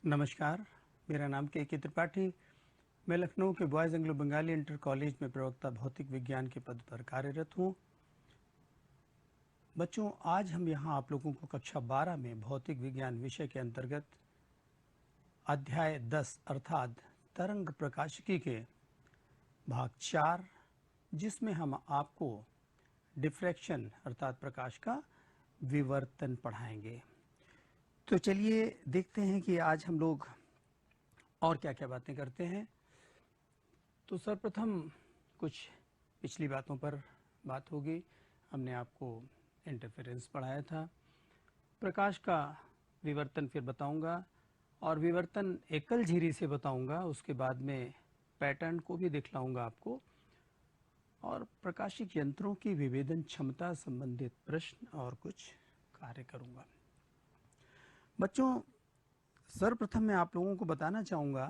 नमस्कार, मेरा नाम के त्रिपाठी। मैं लखनऊ के boys Anglo Bengali inter college में प्रवक्ता भौतिक विज्ञान के पद पर कार्यरत हूँ। बच्चों, आज हम यहाँ आप लोगों को कक्षा 12 में भौतिक विज्ञान विषय के अंतर्गत अध्याय 10 अर्थात तरंग प्रकाशिकी के भाग 4, जिसमें हम आपको डिफ्रैक्शन अर्थात प्रकाश का विवर्तन पढ़ाएंगे। तो चलिए देखते हैं कि आज हम लोग और क्या क्या बातें करते हैं। तो सर्वप्रथम कुछ पिछली बातों पर बात होगी। हमने आपको इंटरफेरेंस पढ़ाया था, प्रकाश का विवर्तन फिर बताऊंगा, और विवर्तन एकल झिरी से बताऊंगा। उसके बाद में पैटर्न को भी दिखलाऊंगा आपको, और प्रकाशिक यंत्रों की विभेदन क्षमता संबंधित प्रश्न और कुछ कार्य करूंगा। बच्चों, सर्वप्रथम मैं आप लोगों को बताना चाहूँगा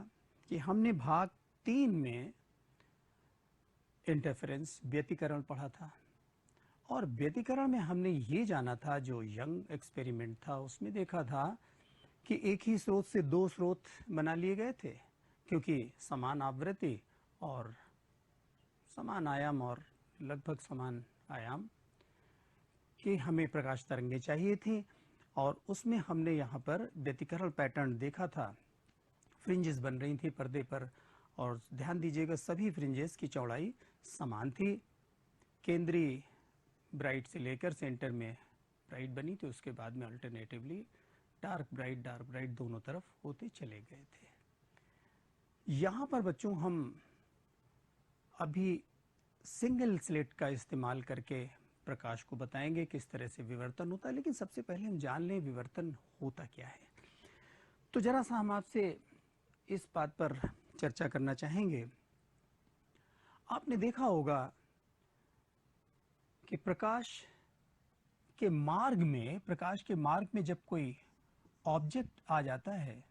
कि हमने भाग 3 में इंटरफेरेंस व्यतिकरण पढ़ा था, और व्यतिकरण में हमने ये जाना था, जो यंग एक्सपेरिमेंट था उसमें देखा था कि एक ही स्रोत से दो स्रोत बना लिए गए थे, क्योंकि समान आवृत्ति और समान आयाम और लगभग समान आयाम की हमें प्रकाश तरंगें चाहिए थी। और उसमें हमने यहाँ पर व्यतिकरण पैटर्न देखा था। फ्रिंजेस बन रही थी पर्दे पर, और ध्यान दीजिएगा सभी फ्रिंजेस की चौड़ाई समान थी। केंद्रीय ब्राइट से लेकर सेंटर में ब्राइट बनी थी, उसके बाद में अल्टरनेटिवली डार्क ब्राइट दोनों तरफ होते चले गए थे। यहाँ पर बच्चों हम अभी सिंगल स्लिट का इस्तेमाल करके प्रकाश को बताएंगे किस तरह से विवर्तन होता है। लेकिन सबसे पहले हम जान लें विवर्तन होता क्या है। तो जरा सा हम आपसे इस बात पर चर्चा करना चाहेंगे। आपने देखा होगा कि प्रकाश के मार्ग में जब कोई ऑब्जेक्ट आ जाता है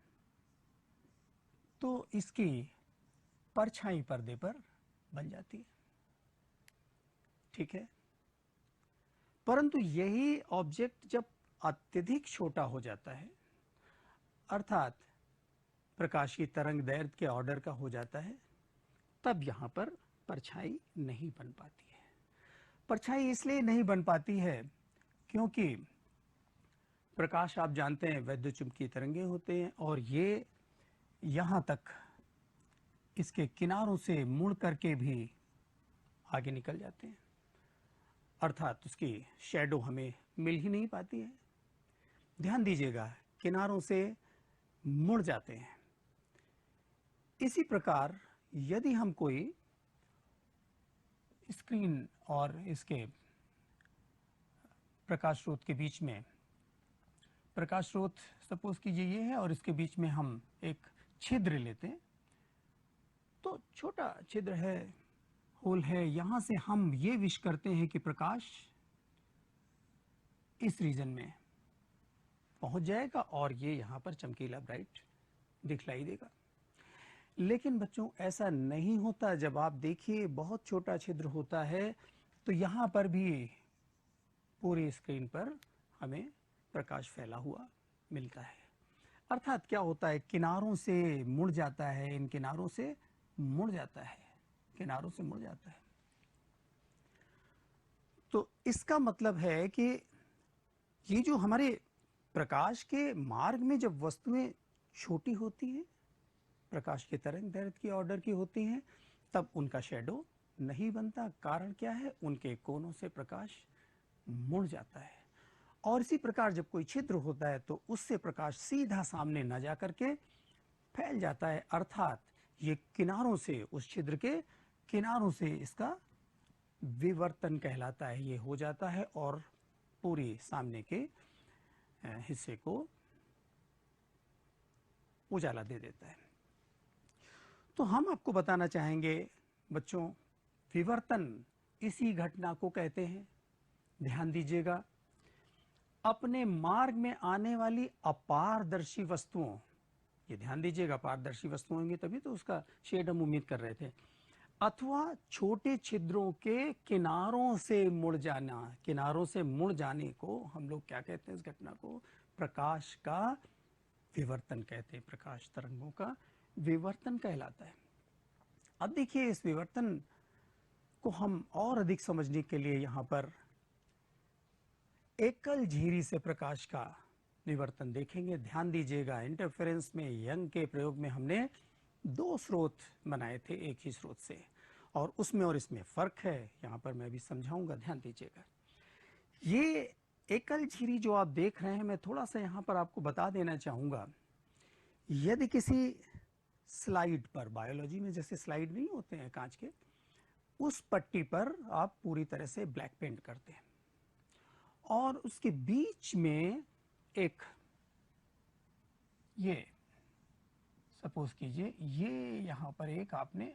तो इसकी परछाई पर्दे पर बन जाती है, ठीक है। परंतु यही ऑब्जेक्ट जब अत्यधिक छोटा हो जाता है, अर्थात प्रकाश की तरंग दैर्घ्य के ऑर्डर का हो जाता है, तब यहाँ पर परछाई नहीं बन पाती है। परछाई इसलिए नहीं बन पाती है क्योंकि प्रकाश, आप जानते हैं, वैद्युत चुंबकीय तरंगे होते हैं, और ये यहाँ तक इसके किनारों से मुड़ करके भी आगे निकल जाते हैं, अर्थात उसकी शैडो हमें मिल ही नहीं पाती है। ध्यान दीजिएगा, किनारों से मुड़ जाते हैं। इसी प्रकार यदि हम कोई स्क्रीन और इसके प्रकाश स्रोत के बीच में, प्रकाश स्रोत सपोज कीजिए ये है, और इसके बीच में हम एक छिद्र लेते हैं, तो छोटा छिद्र है, होल है, यहां से हम ये विश करते हैं कि प्रकाश इस रीजन में पहुंच जाएगा और ये यहां पर चमकीला ब्राइट दिखलाई देगा। लेकिन बच्चों, ऐसा नहीं होता। जब आप देखिए बहुत छोटा छिद्र होता है, तो यहां पर भी पूरी स्क्रीन पर हमें प्रकाश फैला हुआ मिलता है। अर्थात क्या होता है, किनारों से मुड़ जाता है, इन किनारों से मुड़ जाता है, किनारों से मुड़ जाता है। तो इसका मतलब है कि ये जो हमारे प्रकाश के मार्ग में जब वस्तुएं छोटी होती हैं, प्रकाश की तरंग दैर्घ्य की ऑर्डर की होती हैं, तब उनका शैडो नहीं बनता। कारण क्या है, उनके कोनों से प्रकाश मुड़ जाता है। और इसी प्रकार जब कोई छिद्र होता है तो उससे प्रकाश सीधा सामने न जा करके फैल जाता है, अर्थात ये किनारों से, उस छिद्र के किनारों से इसका विवर्तन कहलाता है, ये हो जाता है और पूरी सामने के हिस्से को उजाला दे देता है। तो हम आपको बताना चाहेंगे बच्चों, विवर्तन इसी घटना को कहते हैं। ध्यान दीजिएगा, अपने मार्ग में आने वाली अपारदर्शी वस्तुओं, ये ध्यान दीजिएगा, पारदर्शी वस्तु होंगी तभी तो उसका शेड हम उम्मीद कर रहे थे, अथवा छोटे छिद्रों के किनारों से मुड़ जाना, किनारों से मुड़ जाने को हम लोग क्या कहते हैं, इस घटना को प्रकाश का विवर्तन कहते हैं, प्रकाश तरंगों का विवर्तन कहलाता है। अब देखिए, इस विवर्तन को हम और अधिक समझने के लिए यहाँ पर एकल झिरी से प्रकाश का विवर्तन देखेंगे। ध्यान दीजिएगा, इंटरफेरेंस में यंग के प्रयोग में हमने दो स्रोत बनाए थे एक ही स्रोत से, और उसमें और इसमें फर्क है, यहाँ पर मैं भी समझाऊंगा, ध्यान दीजिएगा। ये एकल झिरी जो आप देख रहे हैं, मैं थोड़ा सा यहाँ पर आपको बता देना चाहूँगा। यदि किसी स्लाइड पर, बायोलॉजी में जैसे स्लाइड नहीं होते हैं कांच के, उस पट्टी पर आप पूरी तरह से ब्लैक पेंट करते हैं और उसके बीच में एक, ये सपोज कीजिए, ये यहाँ पर एक आपने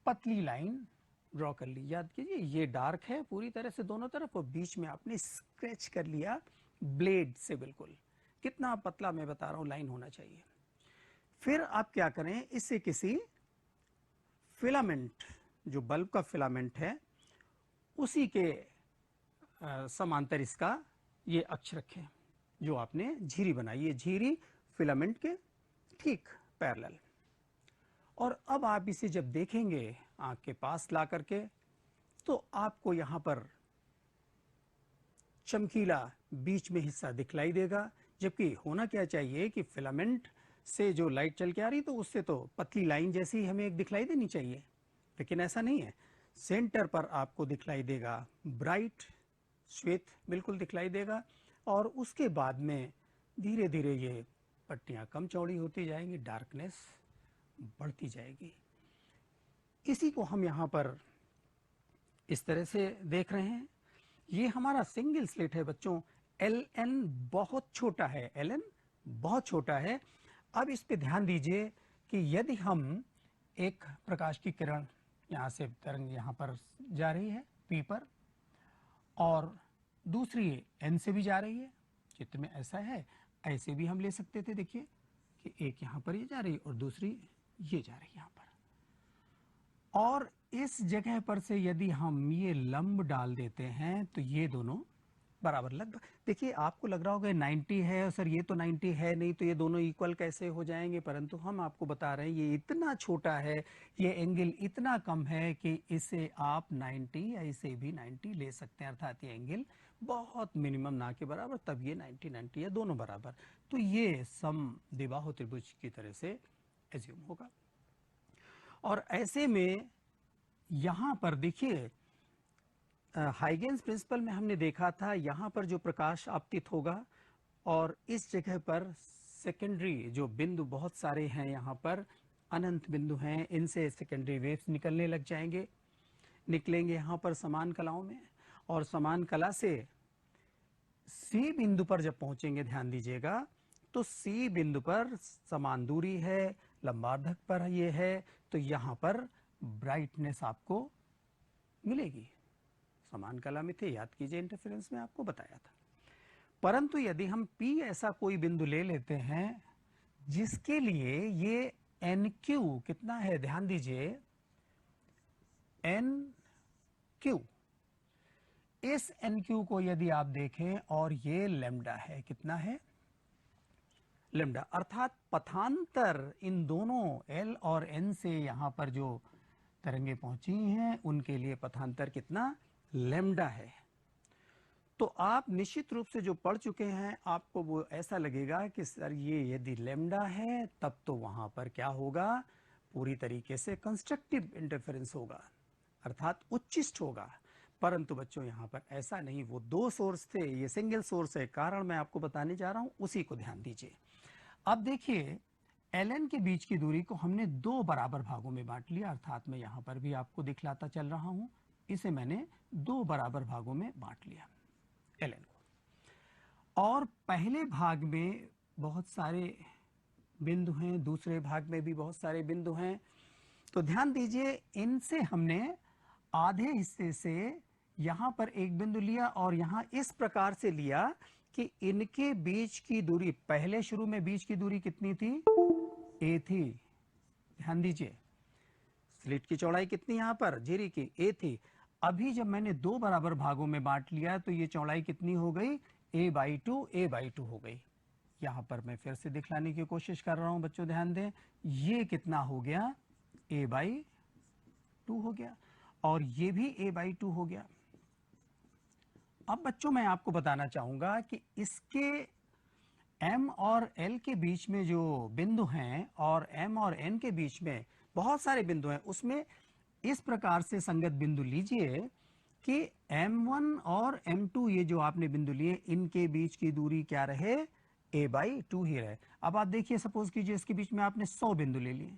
पतली लाइन ड्रॉ कर ली। याद कीजिए, ये डार्क है पूरी तरह से दोनों तरफ, और बीच में आपने स्क्रैच कर लिया ब्लेड से। बिल्कुल कितना पतला मैं बता रहा हूँ लाइन होना चाहिए। फिर आप क्या करें, इससे किसी फिलामेंट, जो बल्ब का फिलामेंट है, उसी के समांतर इसका ये अक्ष रखें जो आपने झिरी बनाई। ये झिरी फिलामेंट के ठीक पैरेलल। और अब आप इसे जब देखेंगे आंख के पास ला करके, तो आपको यहां पर चमकीला बीच में हिस्सा दिखलाई देगा, जबकि होना क्या चाहिए कि फिलामेंट से जो लाइट चल के आ रही, तो उससे तो पतली लाइन जैसी हमें एक दिखलाई देनी चाहिए, लेकिन ऐसा नहीं है। सेंटर पर आपको दिखलाई देगा ब्राइट, श्वेत बिल्कुल दिखलाई देगा, और उसके बाद में धीरे धीरे ये पट्टियां कम चौड़ी होती जाएंगी, डार्कनेस बढ़ती जाएगी। इसी को हम यहाँ पर इस तरह से देख रहे हैं। ये हमारा सिंगल स्लिट है बच्चों। Ln बहुत छोटा है, Ln बहुत छोटा है। अब इस पे ध्यान दीजिए कि यदि हम एक प्रकाश की किरण, यहाँ से तरंग यहाँ पर जा रही है P पर, और दूसरी N से भी जा रही है, चित्र में ऐसा है, ऐसे भी हम ले सकते थे। देखिए कि एक यहाँ पर ये जा रही है और दूसरी ये जा रही है यहाँ पर, और इस जगह पर से यदि हम ये लंब डाल देते हैं तो ये दोनों बराबर, लगभग, देखिए आपको लग रहा होगा 90 है और सर ये तो 90 है नहीं, तो ये दोनों इक्वल कैसे हो जाएंगे, परंतु हम आपको बता रहे हैं ये इतना छोटा है, ये एंगल इतना कम है कि इसे आप 90 या इसे भी 90 ले सकते हैं, अर्थात ये एंगल बहुत मिनिमम ना के बराबर, तब ये 90 या दोनों बराबर, तो ये समद्विबाहु त्रिभुज की तरह से एज्यूम होगा। और ऐसे में यहाँ पर देखिए, हाइगेन्स प्रिंसिपल में हमने देखा था, यहाँ पर जो प्रकाश आपतित होगा और इस जगह पर सेकेंडरी जो बिंदु बहुत सारे हैं, यहाँ पर अनंत बिंदु हैं, इनसे सेकेंडरी वेव्स निकलने लग जाएंगे, निकलेंगे यहाँ पर समान कलाओं में, और समान कला से सी बिंदु पर जब पहुंचेंगे, ध्यान दीजिएगा, तो सी बिंदु पर समान दूरी है, लंबार्धक पर ये है, तो यहाँ पर ब्राइटनेस आपको मिलेगी। समान कला में थे, याद कीजिए, इंटरफेरेंस में आपको बताया था। परंतु यदि हम P ऐसा कोई बिंदु ले लेते हैं जिसके लिए ये NQ कितना है, ध्यान दीजिए, NQ, इस NQ को यदि आप देखें और ये लैम्डा है, कितना है, लैम्डा, अर्थात पथांतर इन दोनों L और N से यहाँ पर जो तरंगे पहुंची हैं उनके लिए पथांतर कितना, लैम्डा है। तो आप निश्चित रूप से जो पढ़ चुके हैं, आपको वो ऐसा लगेगा कि सर ये यदि लैम्डा है तब तो वहां पर क्या होगा, पूरी तरीके से कंस्ट्रक्टिव इंटरफेरेंस होगा, अर्थात उच्चिष्ट होगा। परंतु बच्चों यहाँ पर ऐसा नहीं, वो दो सोर्स थे, ये सिंगल सोर्स है, कारण मैं आपको बताने जा रहा हूँ, उसी को ध्यान दीजिए। अब देखिए, Ln के बीच की दूरी को हमने दो बराबर भागों में बांट लिया, अर्थात मैं यहाँ पर भी आपको दिखलाता चल रहा हूँ, इसे मैंने दो बराबर भागों में बांट लिया Ln को, और पहले भाग में बहुत सारे बिंदु हैं, दूसरे भाग में भी बहुत सारे बिंदु हैं, तो ध्यान दीजिए, इनसे हमने आधे हिस्से से यहाँ पर एक बिंदु लिया और यहाँ इस प्रकार से लिया कि इनके बीच की दूरी, पहले शुरू में बीच की दूरी कितनी थी, a थी, ध्यान दीजिए, स्लिट की चौड़ाई कितनी यहाँ पर झिरी की, a थी। अभी जब मैंने दो बराबर भागों में बांट लिया तो ये चौड़ाई कितनी हो गई, a/2 a/2 हो गई। यहाँ पर मैं फिर से दिखलाने की कोशिश कर रहा हूँ बच्चों, ध्यान दें, ये कितना हो गया, a/2 हो गया, और ये भी a/2 हो गया। अब बच्चों मैं आपको बताना चाहूंगा कि इसके m और l के बीच में जो बिंदु हैं और m और n के बीच में बहुत सारे बिंदु हैं, उसमें इस प्रकार से संगत बिंदु लीजिए कि m1 और m2 ये जो आपने बिंदु लिए, इनके बीच की दूरी क्या रहे, a/2 ही रहे। अब आप देखिए, सपोज कीजिए इसके बीच में आपने 100 बिंदु ले लिए,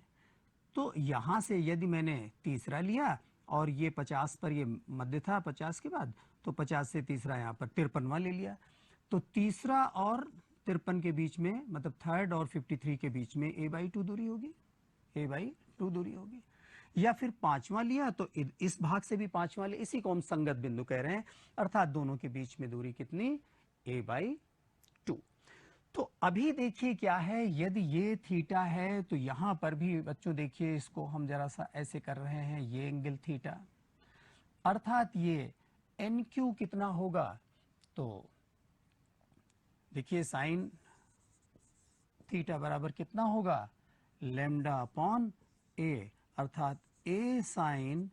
तो यहां से यदि मैंने तीसरा लिया और ये 50 पर ये मध्य था 50 के बाद, तो 50 से तीसरा यहाँ पर 53वां ले लिया, तो तीसरा और 53 के बीच में, मतलब थर्ड और 53 के बीच में a/2 दूरी होगी, a/2 दूरी होगी। या फिर पांचवा लिया तो इस भाग से भी पांचवा ले, इसी को हम संगत बिंदु कह रहे हैं, अर्थात दोनों के बीच में दूरी कितनी, a/2। तो अभी देखिए क्या है, यदि ये थीटा है तो यहां पर भी बच्चों देखिए, इसको हम जरा सा ऐसे कर रहे हैं, ये एंगल थीटा, अर्थात ये NQ कितना होगा, तो देखिए साइन थीटा बराबर कितना होगा, लैम्डा अपॉन ए, अर्थात a साइन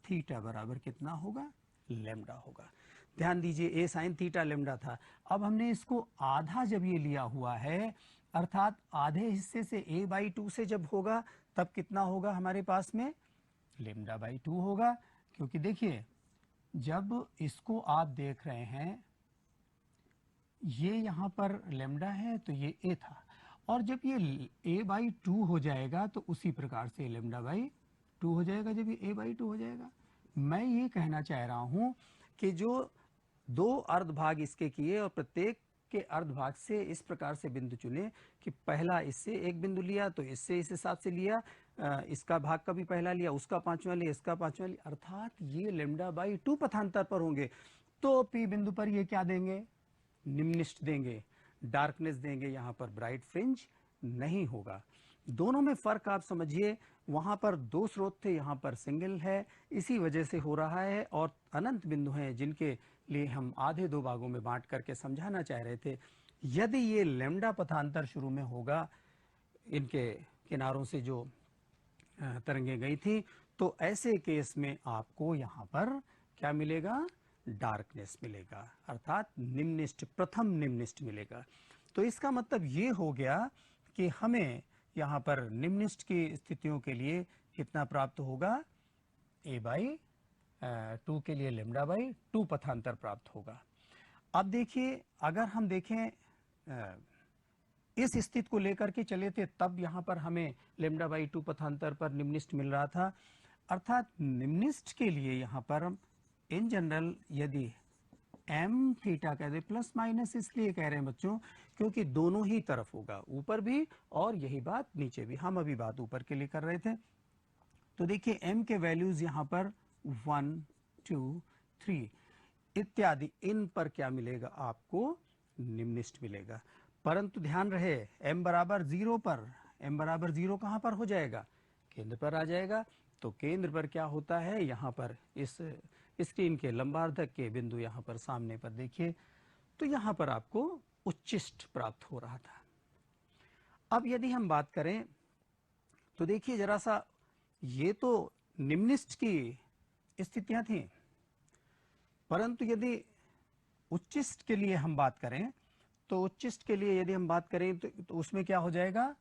थीटा बराबर कितना होगा, लैम्डा होगा। ध्यान दीजिए, a साइन थीटा लैम्डा था। अब हमने इसको आधा जब ये लिया हुआ है, अर्थात आधे हिस्से से a/2 से जब होगा, तब कितना होगा हमारे पास में, λ/2 होगा। क्योंकि देखिए, जब इसको आप देख रहे हैं, ये यहाँ पर लैम्डा है तो ये a था, और जब ये a/2 हो जाएगा तो उसी प्रकार से λ/2 हो जाएगा जब ये a/2 हो जाएगा। मैं ये कहना चाह रहा हूँ कि जो दो अर्धभाग इसके किए और प्रत्येक के अर्धभाग से इस प्रकार से बिंदु चुने कि पहला इससे एक बिंदु लिया तो इससे इस हिसाब से लिया, इसका भाग का भी पहला लिया, उसका पांचवा लिया, इसका पांचवा लिया, अर्थात ये λ/2 पथांतर पर होंगे। तो P बिंदु पर ये क्या देंगे, निम्निष्ठ देंगे, डार्कनेस देंगे, यहाँ पर ब्राइट फ्रिंज नहीं होगा। दोनों में फर्क आप समझिए, वहां पर दो स्रोत थे, यहाँ पर सिंगल है, इसी वजह से हो रहा है। और अनंत बिंदु हैं जिनके लिए हम आधे दो भागों में बांट करके समझाना चाह रहे थे। यदि ये लैम्डा पथांतर शुरू में होगा, इनके किनारों से जो तरंगें गई थी, तो ऐसे केस में आपको यहाँ पर क्या मिलेगा, डार्कनेस मिलेगा, अर्थात निम्निष्ठ, प्रथम निम्निष्ठ मिलेगा। तो इसका मतलब ये हो गया कि हमें यहाँ पर निम्निष्ठ की स्थितियों के लिए कितना प्राप्त होगा, a/2 के लिए λ/2 पथांतर प्राप्त होगा। अब देखिए, अगर हम देखें इस स्थिति को लेकर के चले थे, तब यहाँ पर हमें λ/2 पथांतर पर निम्निष्ठ मिल रहा था, अर्थात निम्निष्ठ के लिए यहाँ पर इन जनरल यदि m थीटा कह दे, प्लस माइनस इसलिए कह रहे हैं बच्चों क्योंकि दोनों ही तरफ होगा, ऊपर भी और यही बात नीचे भी। हम अभी बात ऊपर के लिए कर रहे थे। तो देखिए m के वैल्यूज यहाँ पर 1 2 3 इत्यादि, इन पर क्या मिलेगा, आपको निम्निष्ठ मिलेगा। परंतु ध्यान रहे, m बराबर 0 पर, m बराबर 0 कहाँ पर हो जाएगा, केंद्र पर आ जाएगा। तो केंद्र पर क्या होता है, यहाँ पर इस स्क्रीन के लंबार्धक के बिंदु यहाँ पर सामने पर देखिए, तो यहाँ पर आपको उच्चिष्ट प्राप्त हो रहा था। अब यदि हम बात करें तो देखिए जरा सा, ये तो निम्निष्ठ की स्थितियां थी, परंतु यदि उच्चिष्ट के लिए हम बात करें, तो उच्चिष्ट के लिए यदि हम बात करें तो उसमें क्या हो जाएगा,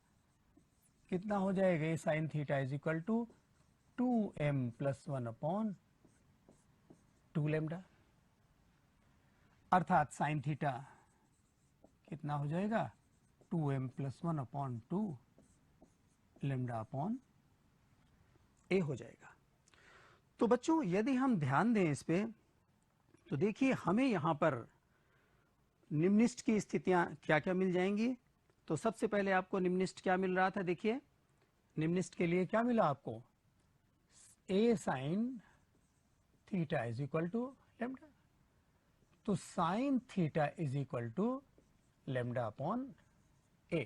कितना हो जाएगा, ये sine theta is equal to 2m plus 1/2 lambda, अर्थात साइन थीटा कितना हो जाएगा, 2m plus 1/2 lambda upon a हो जाएगा। तो बच्चों यदि हम ध्यान दें इस पे, तो देखिए हमें यहाँ पर निम्निष्ठ की स्थितियां क्या क्या मिल जाएंगी। तो सबसे पहले आपको निम्निष्ठ क्या मिल रहा था, देखिए निम्निष्ठ के लिए क्या मिला आपको, a sine theta is equal to lambda, तो sine theta is equal to lambda upon a।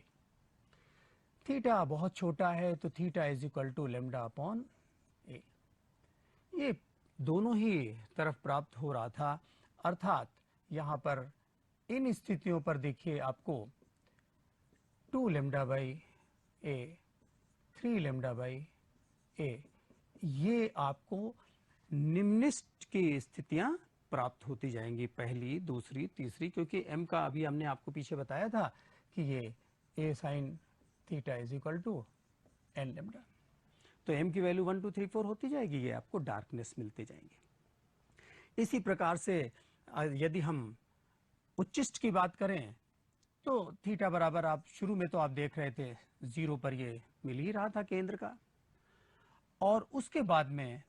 Theta बहुत छोटा है तो theta is equal to lambda upon a। ये दोनों ही तरफ प्राप्त हो रहा था, अर्थात यहाँ पर इन स्थितियों पर देखिए आपको 2 lambda by a, 3 lambda by a, ये आपको निम्नलिखित की स्थितियां प्राप्त होती जाएंगी, पहली, दूसरी, तीसरी, क्योंकि m का अभी हमने आपको पीछे बताया था कि ये a sin theta is equal to n lambda, तो m की वैल्यू 1 2 3 4 होती जाएगी, ये आपको डार्कनेस मिलते जाएंगे। इसी प्रकार से यदि हम उच्चिष्ट की बात करें तो थीटा बराबर, आप शुरू में तो आप देख रहे थे 0 पर ये मिल ही रहा था केंद्र का, और उसके बाद में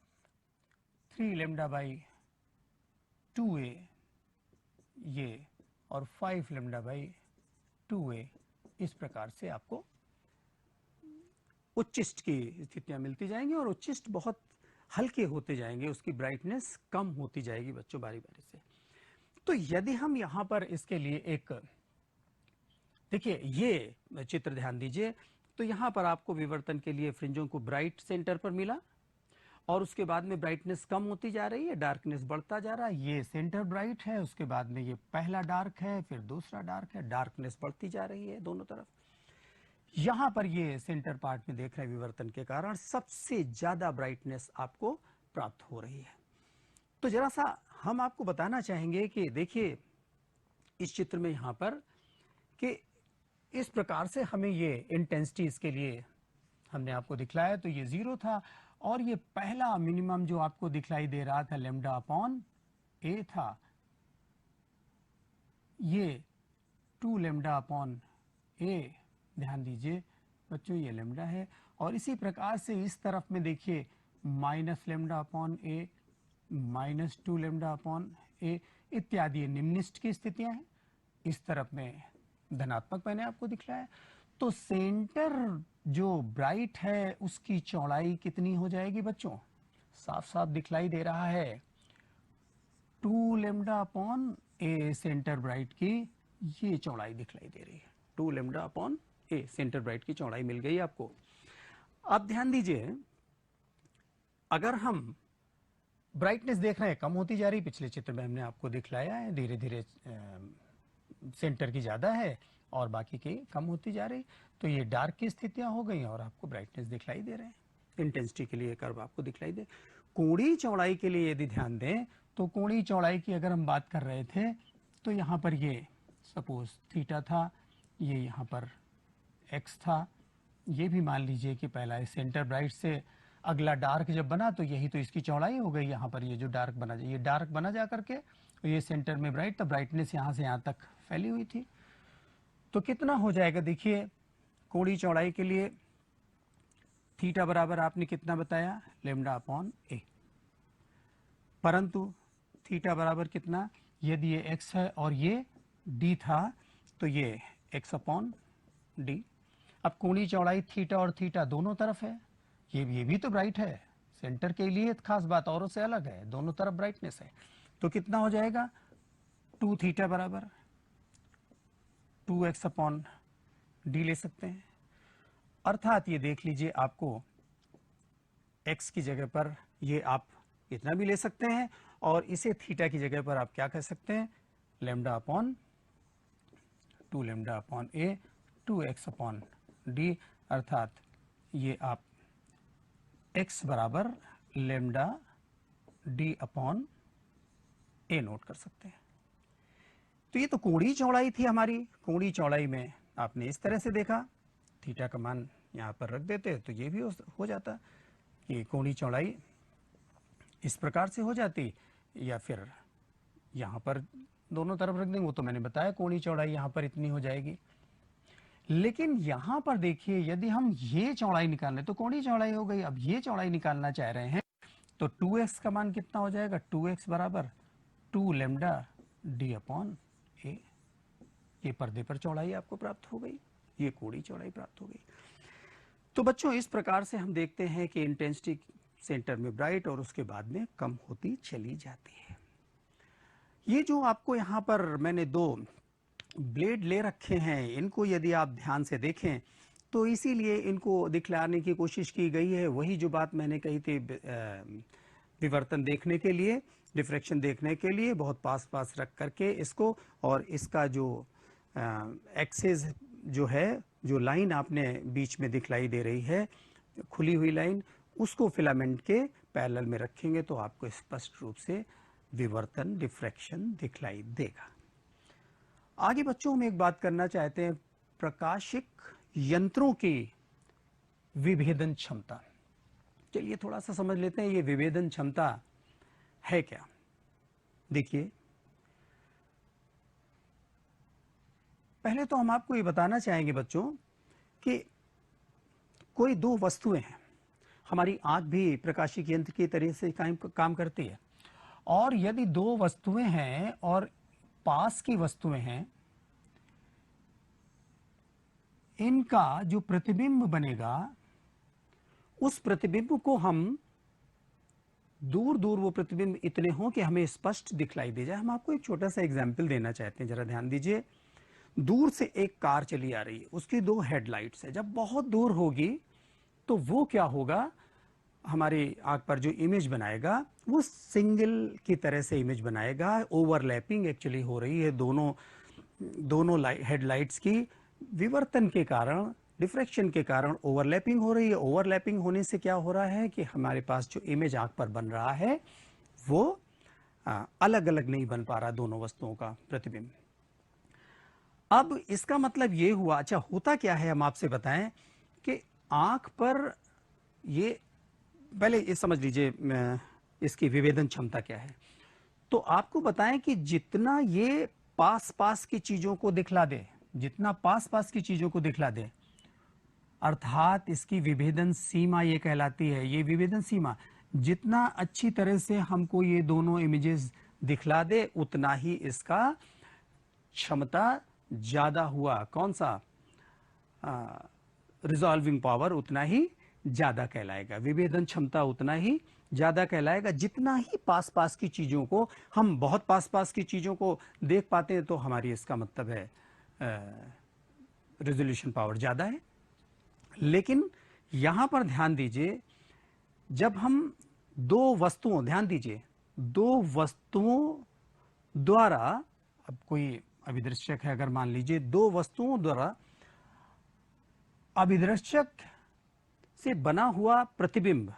3 लैम्डा बाई 2a ये और 5 लैम्डा बाई 2a, इस प्रकार से आपको उच्चिष्ट की स्थितियां मिलती जाएंगी और उच्चिष्ट बहुत हल्के होते जाएंगे, उसकी ब्राइटनेस कम होती जाएगी बच्चों बारी बारी से। तो यदि हम यहाँ पर इसके लिए एक, देखिए ये चित्र ध्यान दीजिए, तो यहाँ पर आपको विवर्तन के लिए फ्रिंजों को ब्राइट सेंटर पर मिला और उसके बाद में ब्राइटनेस कम होती जा रही है, डार्कनेस बढ़ता जा रहा है, ये सेंटर ब्राइट है, उसके बाद में ये पहला डार्क है, फिर दूसरा डार्क है, डार्कनेस बढ़ती जा रही है दोनों तरफ। यहाँ पर ये सेंटर पार्ट में देख रहे हैं विवर्तन के कारण सबसे ज्यादा ब्राइटनेस आपको प्राप्त हो रही है। तो जरा सा हम आपको बताना चाहेंगे कि देखिए इस चित्र में यहाँ पर कि इस प्रकार से हमें ये इंटेंसिटी इसके लिए हमने आपको दिखलाया, तो ये 0 था और ये पहला मिनिमम जो आपको दिखलाई दे रहा था लैम्डा अपॉन ए था, ये 2 लैम्डा अपॉन ए, ध्यान दीजिए बच्चों ये लैम्डा है, और इसी प्रकार से इस तरफ में देखिए माइनस लैम्डा अपॉन ए, माइनस 2 लैम्डा अपॉन ए इत्यादि निम्नलिखित की स्थितियां हैं। इस तरफ में धनात्मक मैंने आपको दिखलाया। तो सेंटर जो ब्राइट है उसकी चौड़ाई कितनी हो जाएगी बच्चों, साफ साफ दिखलाई दे रहा है 2 लैम्डा अपॉन ए, सेंटर ब्राइट की ये चौड़ाई दिखलाई दे रही है, 2 लैम्डा अपॉन ए, सेंटर ब्राइट की चौड़ाई मिल गई आपको। अब ध्यान दीजिए, अगर हम ब्राइटनेस देख रहे हैं कम होती जा रही, पिछले चित्र में हमने आपको दिखलाया है धीरे धीरे सेंटर की ज्यादा है और बाकी की कम होती जा रही, तो ये डार्क की स्थितियां हो गई और आपको ब्राइटनेस दिखलाई दे रहे हैं। इंटेंसिटी के लिए कर्व आपको दिखलाई दे। कोणीय चौड़ाई के लिए यदि ध्यान दें तो कोणीय चौड़ाई की अगर हम बात कर रहे थे तो यहाँ पर ये सपोज थीटा था, ये यहाँ पर एक्स था, ये भी मान लीजिए कि पहला सेंटर ब्राइट से अगला डार्क जब बना तो यही तो इसकी चौड़ाई हो गई। यहाँ पर ये जो डार्क बना, ये डार्क बना जा करके ये सेंटर में ब्राइट, तो ब्राइटनेस यहाँ से यहाँ तक फैली हुई थी। तो कितना हो जाएगा देखिए, कोणीय चौड़ाई के लिए थीटा बराबर आपने कितना बताया, लैम्डा अपॉन ए, परंतु थीटा बराबर कितना, यदि ये एक्स है और ये डी था तो ये एक्स अपॉन डी। अब कोणीय चौड़ाई थीटा और थीटा दोनों तरफ है, ये भी तो ब्राइट है, सेंटर के लिए खास बात औरों से अलग है, दोनों तरफ ब्राइटनेस है, तो कितना हो जाएगा 2 थीटा बराबर 2x अपॉन डी ले सकते हैं। अर्थात ये देख लीजिए आपको x की जगह पर ये आप इतना भी ले सकते हैं और इसे थीटा की जगह पर आप क्या कह सकते हैं, लैम्डा अपॉन 2 लैम्डा अपॉन ए 2x अपॉन डी, अर्थात ये आप x बराबर लैम्डा डी अपॉन ए नोट कर सकते हैं। तो ये तो कोणीय चौड़ाई थी हमारी। कोणीय चौड़ाई में आपने इस तरह से देखा, थीटा का मान यहाँ पर रख देते तो ये भी हो जाता कि कोणीय चौड़ाई इस प्रकार से हो जाती, या फिर यहाँ पर दोनों तरफ रख देंगे, वो तो मैंने बताया कोणीय चौड़ाई यहाँ पर इतनी हो जाएगी। लेकिन यहाँ पर देखिए यदि हम ये चौड़ाई निकालने, तो कोणीय चौड़ाई हो गई, अब ये चौड़ाई निकालना चाह रहे हैं तो 2x का मान कितना हो जाएगा, 2x बराबर 2 लैम्डा डी अपॉन ए, ये पर्दे पर चौड़ाई आपको प्राप्त हो गई, ये कोणीय चौड़ाई प्राप्त हो गई। तो बच्चों इस प्रकार से हम देखते हैं कि इंटेंसिटी सेंटर में ब्राइट और उसके बाद में कम होती चली जाती है। ये जो आपको यहाँ पर मैंने 2 ब्लेड ले रखे हैं, इनको यदि आप ध्यान से देखें तो इसीलिए इनको दिखलाने की कोशिश की गई है, वही जो बात मैंने कही थी, विवर्तन देखने के लिए, डिफ्रैक्शन देखने के लिए बहुत पास पास रख करके इसको, और इसका जो एक्सिस जो है जो लाइन आपने बीच में दिखलाई दे रही है, खुली हुई लाइन, उसको फिलामेंट के पैरेलल में रखेंगे तो आपको स्पष्ट रूप से विवर्तन, डिफ्रैक्शन दिखलाई देगा। आगे बच्चों हम एक बात करना चाहते हैं, प्रकाशिक यंत्रों की विभेदन क्षमता। चलिए थोड़ा सा समझ लेते हैं ये विभेदन क्षमता है क्या। देखिए, पहले तो हम आपको ये बताना चाहेंगे बच्चों कि कोई दो वस्तुएं हैं, हमारी आंख भी प्रकाशिक यंत्र की तरह से काम करती है, और यदि दो वस्तुएं हैं और पास की वस्तुएं हैं, इनका जो प्रतिबिंब बनेगा, उस प्रतिबिंब को हम दूर दूर वो प्रतिबिंब इतने हों कि हमें स्पष्ट दिखलाई दे जाए। हम आपको एक छोटा सा एग्जाम्पल देना चाहते हैं, जरा ध्यान दीजिए। दूर से एक कार चली आ रही है, उसकी दो हेडलाइट्स है। जब बहुत दूर होगी तो वो क्या होगा, हमारी आंख पर जो इमेज बनाएगा वो सिंगल की तरह से इमेज बनाएगा। ओवरलैपिंग एक्चुअली हो रही है दोनों हेडलाइट्स की, विवर्तन के कारण, डिफ्रैक्शन के कारण ओवरलैपिंग हो रही है। ओवरलैपिंग होने से क्या हो रहा है कि हमारे पास जो इमेज आंख पर बन रहा है वो अलग अलग नहीं बन पा रहा दोनों वस्तुओं का प्रतिबिंब। अब इसका मतलब ये हुआ, अच्छा होता क्या है हम आपसे बताएं कि आंख पर ये, पहले ये समझ लीजिए इसकी विभेदन क्षमता क्या है। तो आपको बताएं कि जितना ये पास पास की चीजों को दिखला दे, जितना पास पास की चीजों को दिखला दे, अर्थात इसकी विभेदन सीमा ये कहलाती है। ये विभेदन सीमा जितना अच्छी तरह से हमको ये दोनों इमेजेस दिखला दे, उतना ही इसका क्षमता ज्यादा हुआ। कौन सा, रिजॉल्विंग पावर उतना ही ज्यादा कहलाएगा, विभेदन क्षमता उतना ही ज्यादा कहलाएगा। जितना ही पास पास की चीजों को हम, बहुत पास पास की चीजों को देख पाते हैं तो हमारी, इसका मतलब है रेजोल्यूशन पावर ज्यादा है। लेकिन यहां पर ध्यान दीजिए, जब हम दो वस्तुओं, ध्यान दीजिए, दो वस्तुओं द्वारा, अब कोई अभिदृश्यक है, अगर मान लीजिए दो वस्तुओं द्वारा अभिदृश्यक से बना हुआ प्रतिबिंब,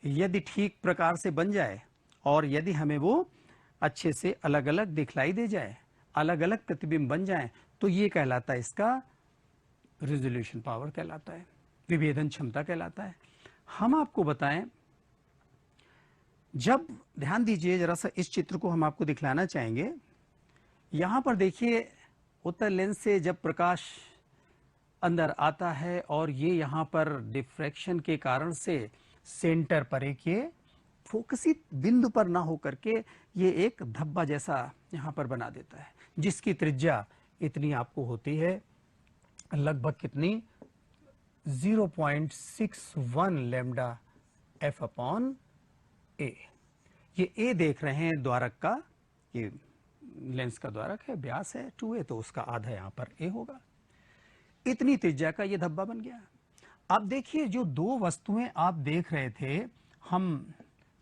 यदि ठीक प्रकार से बन जाए और यदि हमें वो अच्छे से अलग अलग दिखलाई दे जाए, अलग अलग प्रतिबिंब बन जाए, तो ये कहलाता है, इसका रेजोल्यूशन पावर कहलाता है, विभेदन क्षमता कहलाता है। हम आपको बताएं, जब, ध्यान दीजिए जरा सा, इस चित्र को हम आपको दिखलाना चाहेंगे। यहां पर देखिए, उत्तल लेंस से जब प्रकाश अंदर आता है और ये यहाँ पर डिफ्रैक्शन के कारण से सेंटर पर, एक ये फोकसित बिंदु पर ना होकर के ये एक धब्बा जैसा यहाँ पर बना देता है, जिसकी त्रिज्या इतनी आपको होती है, लगभग कितनी, 0.61 लैम्डा एफ अपॉन ए। ये ए देख रहे हैं द्वारक का, ये लेंस का द्वारक है, व्यास है 2a, तो उसका आधा यहाँ पर ए होगा। इतनी त्रिज्या का ये धब्बा बन गया। अब देखिए, जो दो वस्तुएं आप देख रहे थे, हम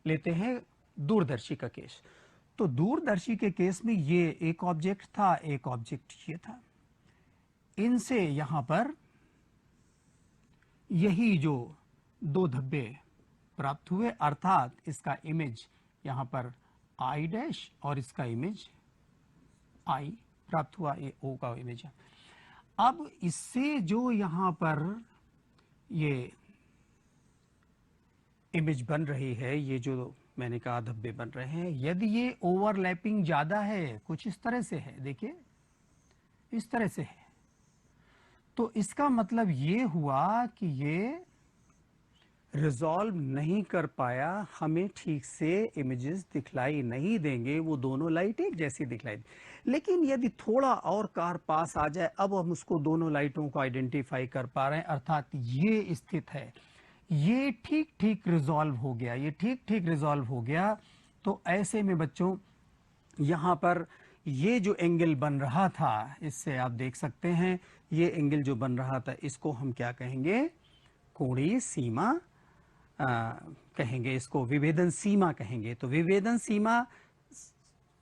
लेते हैं दूरदर्शी का केस। तो दूरदर्शी के केस में ये एक ऑब्जेक्ट था, एक ऑब्जेक्ट ये था। इनसे यहां पर यही जो दो धब्बे प्राप्त हुए, अर्थात इसका इमेज यहां पर आई डैश और इसका इमेज आई प्राप्त हुआ, ये ओ का इमेज है। अब इससे जो यहां पर ये इमेज बन रही है, ये जो मैंने कहा धब्बे बन रहे हैं, यदि ये ओवरलैपिंग ज्यादा है, कुछ इस तरह से है, देखिए इस तरह से है, तो इसका मतलब ये हुआ कि ये रिजॉल्व नहीं कर पाया, हमें ठीक से इमेजेस दिखलाई नहीं देंगे, वो दोनों लाइट एक जैसी दिखलाई दें। लेकिन यदि थोड़ा और कार पास आ जाए, अब हम उसको दोनों लाइटों को आइडेंटिफाई कर पा रहे हैं, अर्थात ये स्थित है, ये ठीक ठीक रिजॉल्व हो गया, ये ठीक ठीक रिजॉल्व हो गया। तो ऐसे में बच्चों, यहाँ पर ये जो एंगल बन रहा था, इससे आप देख सकते हैं, ये एंगल जो बन रहा था, इसको हम क्या कहेंगे, कोणीय सीमा कहेंगे, इसको विभेदन सीमा कहेंगे। तो विभेदन सीमा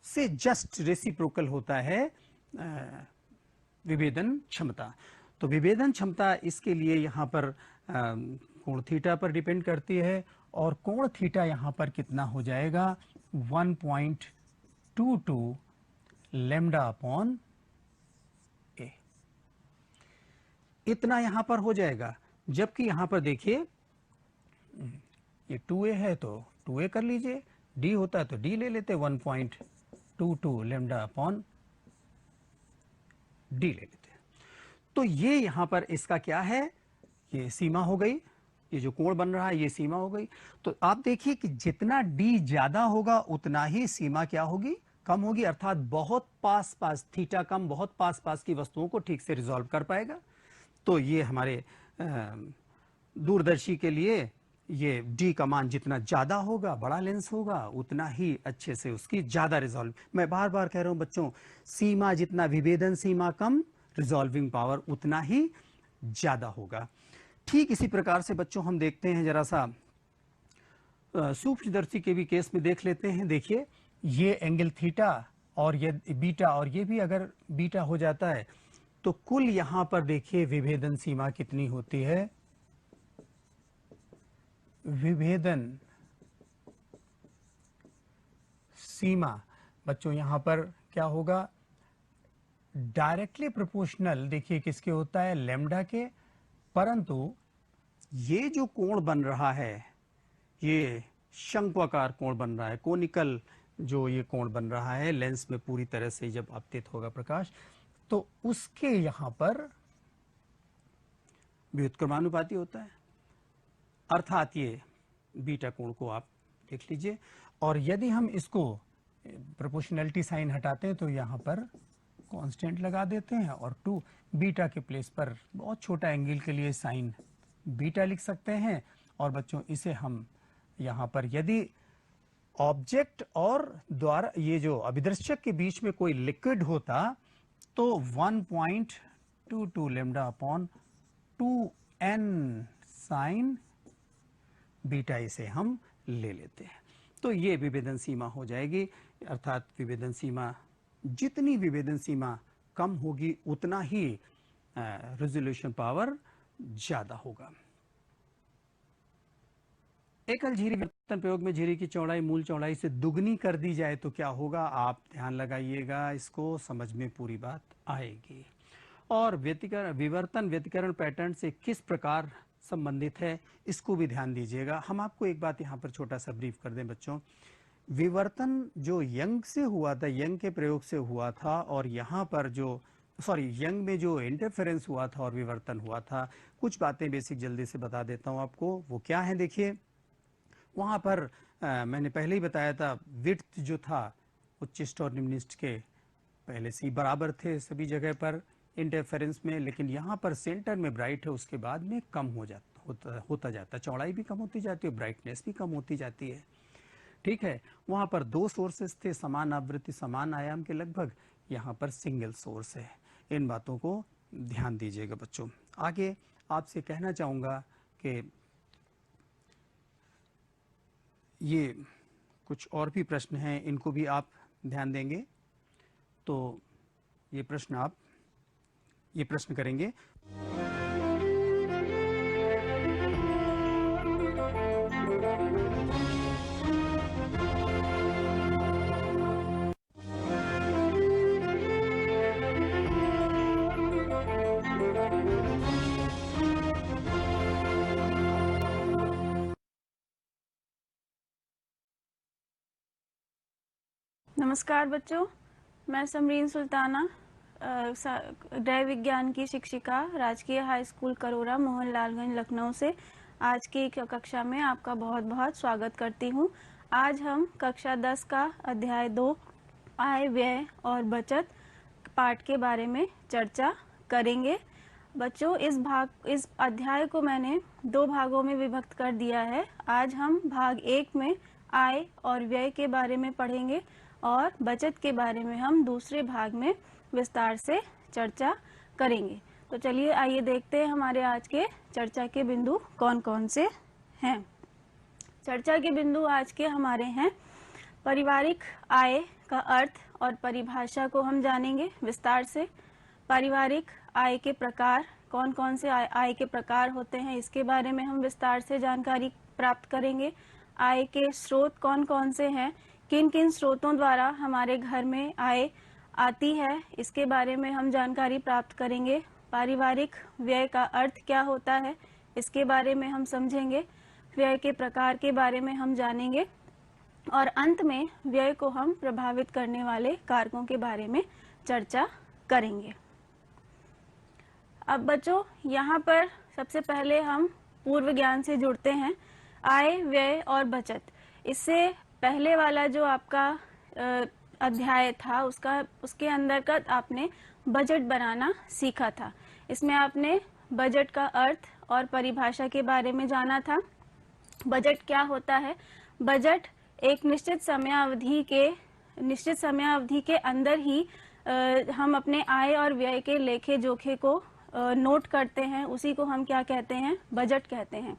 से जस्ट रेसिप्रोकल होता है विभेदन क्षमता। तो विभेदन क्षमता इसके लिए यहाँ पर कोण थीटा पर डिपेंड करती है, और कोण थीटा यहाँ पर कितना हो जाएगा 1.22 लैम्डा अपॉन ए, इतना यहाँ पर हो जाएगा। जबकि यहाँ पर देखिए ये 2a है तो 2a कर लीजिए, d होता है तो d ले लेते, 1.22 लैम्डा अपॉन d ले लेते। तो ये यहाँ पर इसका क्या है, ये सीमा हो गई, ये जो कोण बन रहा है ये सीमा हो गई। तो आप देखिए कि जितना d ज्यादा होगा उतना ही सीमा क्या होगी, कम होगी, अर्थात बहुत पास पास थीटा कम बहुत पास पास की वस्तुओं को ठीक से रिजॉल्व कर पाएगा। तो ये हमारे दूरदर्शी के लिए ये d का मान जितना ज्यादा होगा, बड़ा लेंस होगा, उतना ही अच्छे से उसकी ज्यादा रिजॉल्व। मैं बार बार कह रहा हूं बच्चों, सीमा जितना विभेदन सीमा कम, रिजॉल्विंग पावर उतना ही ज्यादा होगा। ठीक इसी प्रकार से बच्चों हम देखते हैं, जरा सा सूक्ष्मदर्शी के भी केस में देख लेते हैं। देखिए ये एंगल थीटा और ये बीटा, और ये भी अगर बीटा हो जाता है तो कुल यहां पर देखिए विभेदन सीमा कितनी होती है, विभेदन सीमा बच्चों यहां पर क्या होगा, डायरेक्टली प्रोपोर्शनल देखिए किसके होता है, लैम्डा के। परंतु ये जो कोण बन रहा है, ये शंक्वाकार कोण बन रहा है, कोनिकल जो ये कोण बन रहा है लेंस में पूरी तरह से जब आपतित होगा प्रकाश, तो उसके यहां पर व्युत्क्रमानुपाती होता है, अर्थात ये बीटा कोण को आप देख लीजिए। और यदि हम इसको प्रोपोर्शनैलिटी साइन हटाते हैं तो यहाँ पर कांस्टेंट लगा देते हैं, और 2 बीटा के प्लेस पर बहुत छोटा एंगल के लिए साइन बीटा लिख सकते हैं। और बच्चों इसे हम यहाँ पर यदि ऑब्जेक्ट और द्वारा ये जो अभिदर्शक के बीच में कोई लिक्विड होता तो 1.22 lambda upon 2n sign beta इसे हम ले लेते हैं। तो ये विभेदन सीमा हो जाएगी, अर्थात विभेदन सीमा, जितनी विभेदन सीमा कम होगी उतना ही रेजोल्यूशन पावर ज्यादा होगा। एकल झिरी विवर्तन प्रयोग में झिरी की चौड़ाई मूल चौड़ाई से दुगनी कर दी जाए तो क्या होगा, आप ध्यान लगाइएगा, इसको समझ में पूरी बात आएगी। और विवर्तन व्यतिकरण पैटर्न से किस प्रकार संबंधित है, इसको भी ध्यान दीजिएगा। हम आपको एक बात यहाँ पर छोटा सा ब्रीफ कर दें बच्चों, विवर्तन जो यंग से हुआ था, यंग के प्रयोग से हुआ था, और यहाँ पर जो यंग में जो इंटरफेरेंस हुआ था और विवर्तन हुआ था, कुछ बातें बेसिक जल्दी से बता देता हूँ आपको। वो क्या है, देखिए वहाँ पर मैंने पहले ही बताया था, विड्थ जो था उच्चिष्ट और निम्निष्ट के पहले से ही बराबर थे सभी जगह पर इंटरफेरेंस में, लेकिन यहाँ पर सेंटर में ब्राइट है, उसके बाद में कम होता जाता, चौड़ाई भी कम होती जाती है, ब्राइटनेस भी कम होती जाती है। ठीक है, वहाँ पर 2 सोर्सेस थे, समान आवृत्ति समान आयाम के लगभग, यहाँ पर सिंगल सोर्स है। इन बातों को ध्यान दीजिएगा बच्चों। आगे आपसे कहना चाहूँगा कि ये कुछ और भी प्रश्न हैं, इनको भी आप ध्यान देंगे तो ये प्रश्न करेंगे। नमस्कार बच्चों, मैं समरीन सुल्ताना, गृह विज्ञान की शिक्षिका, राजकीय हाई स्कूल करोरा, मोहनलालगंज, लखनऊ से आज की कक्षा में आपका बहुत बहुत स्वागत करती हूँ। आज हम कक्षा 10 का अध्याय 2 आय व्यय और बचत पाठ के बारे में चर्चा करेंगे। बच्चों इस अध्याय को मैंने 2 भागों में विभक्त कर दिया है। आज हम भाग 1 में आय और व्यय के बारे में पढ़ेंगे और बचत के बारे में हम दूसरे भाग में विस्तार से चर्चा करेंगे। तो चलिए आइए देखते हैं हमारे आज के चर्चा के बिंदु कौन कौन से हैं। चर्चा के बिंदु आज के हमारे हैं, पारिवारिक आय का अर्थ और परिभाषा को हम जानेंगे विस्तार से। पारिवारिक आय के प्रकार, कौन कौन से आय के प्रकार होते हैं, इसके बारे में हम विस्तार से जानकारी प्राप्त करेंगे। आय के स्रोत कौन कौन से हैं, किन किन स्रोतों द्वारा हमारे घर में आय आती है, इसके बारे में हम जानकारी प्राप्त करेंगे। पारिवारिक व्यय का अर्थ क्या होता है, इसके बारे में हम समझेंगे। व्यय के प्रकार के बारे में हम जानेंगे और अंत में व्यय को हम प्रभावित करने वाले कारकों के बारे में चर्चा करेंगे। अब बच्चों, यहाँ पर सबसे पहले हम पूर्व ज्ञान से जुड़ते हैं। आय, व्यय और बचत, इससे पहले वाला जो आपका अध्याय था उसके अंतर्गत आपने बजट बनाना सीखा था। इसमें आपने बजट का अर्थ और परिभाषा के बारे में जाना था। बजट क्या होता है? बजट एक निश्चित समयावधि के अंदर ही हम अपने आय और व्यय के लेखे जोखे को नोट करते हैं, उसी को हम क्या कहते हैं? बजट कहते हैं।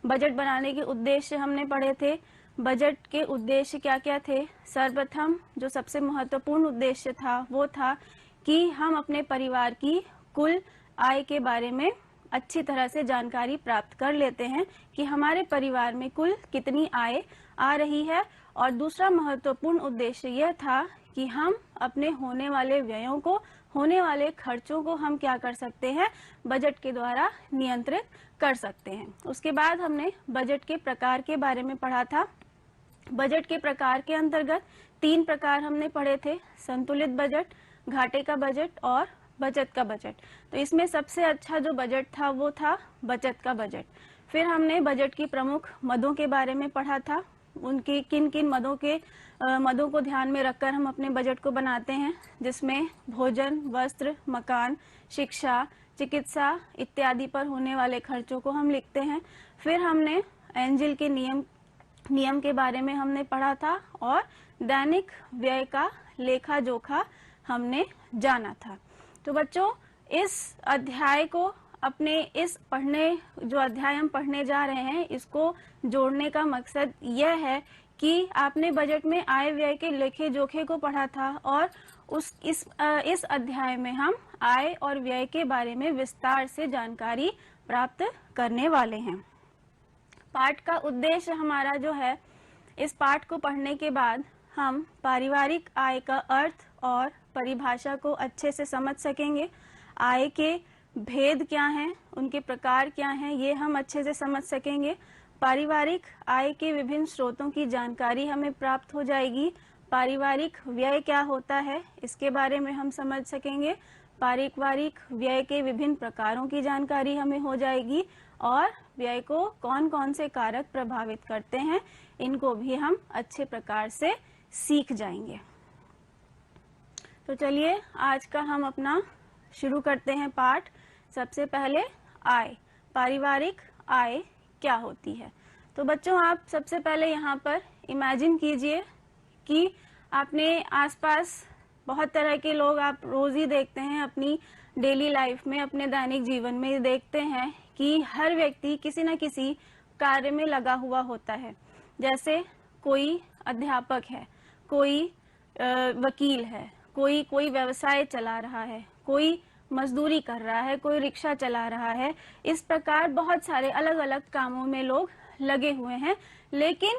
बजट बनाने के उद्देश्य हमने पढ़े थे। बजट के उद्देश्य क्या क्या थे? सर्वप्रथम जो सबसे महत्वपूर्ण उद्देश्य था वो था कि हम अपने परिवार की कुल आय के बारे में अच्छी तरह से जानकारी प्राप्त कर लेते हैं कि हमारे परिवार में कुल कितनी आय आ रही है। और दूसरा महत्वपूर्ण उद्देश्य यह था कि हम अपने होने वाले व्ययों को, होने वाले खर्चों को हम क्या कर सकते हैं? बजट के द्वारा नियंत्रित कर सकते हैं। उसके बाद हमने बजट के प्रकार के बारे में पढ़ा था। बजट के प्रकार के अंतर्गत 3 प्रकार हमने पढ़े थे: संतुलित बजट, घाटे का बजट और बचत का बजट। तो इसमें सबसे अच्छा जो बजट था वो था बचत का बजट। फिर हमने बजट की प्रमुख मदों के बारे में पढ़ा था, उनकी किन किन मदों को ध्यान में रखकर हम अपने बजट को बनाते हैं, जिसमें भोजन, वस्त्र, मकान, शिक्षा, चिकित्सा इत्यादि पर होने वाले खर्चों को हम लिखते हैं। फिर हमने एंजिल के नियम के बारे में हमने पढ़ा था और दैनिक व्यय का लेखा जोखा हमने जाना था। तो बच्चों, इस अध्याय को जो अध्याय हम पढ़ने जा रहे हैं, इसको जोड़ने का मकसद यह है कि आपने बजट में आय व्यय के लेखे जोखे को पढ़ा था और इस अध्याय में हम आय और व्यय के बारे में विस्तार से जानकारी प्राप्त करने वाले हैं। पाठ का उद्देश्य हमारा जो है, इस पाठ को पढ़ने के बाद हम पारिवारिक आय का अर्थ और परिभाषा को अच्छे से समझ सकेंगे। आय के भेद क्या हैं, उनके प्रकार क्या हैं, ये हम अच्छे से समझ सकेंगे। पारिवारिक आय के विभिन्न स्रोतों की जानकारी हमें प्राप्त हो जाएगी। पारिवारिक व्यय क्या होता है, इसके बारे में हम समझ सकेंगे। पारिवारिक व्यय के विभिन्न प्रकारों की जानकारी हमें हो जाएगी और व्यय को कौन कौन से कारक प्रभावित करते हैं, इनको भी हम अच्छे प्रकार से सीख जाएंगे। तो चलिए आज का हम अपना शुरू करते हैं पाठ। सबसे पहले आय, पारिवारिक आय क्या होती है। तो बच्चों, आप सबसे पहले यहाँ पर इमेजिन कीजिए कि आपने आसपास बहुत तरह के लोग आप रोज ही देखते हैं, अपनी डेली लाइफ में, अपने दैनिक जीवन में देखते हैं कि हर व्यक्ति किसी न किसी कार्य में लगा हुआ होता है। जैसे कोई अध्यापक है, कोई वकील है, कोई व्यवसाय चला रहा है, कोई मजदूरी कर रहा है, कोई रिक्शा चला रहा है। इस प्रकार बहुत सारे अलग अलग कामों में लोग लगे हुए हैं, लेकिन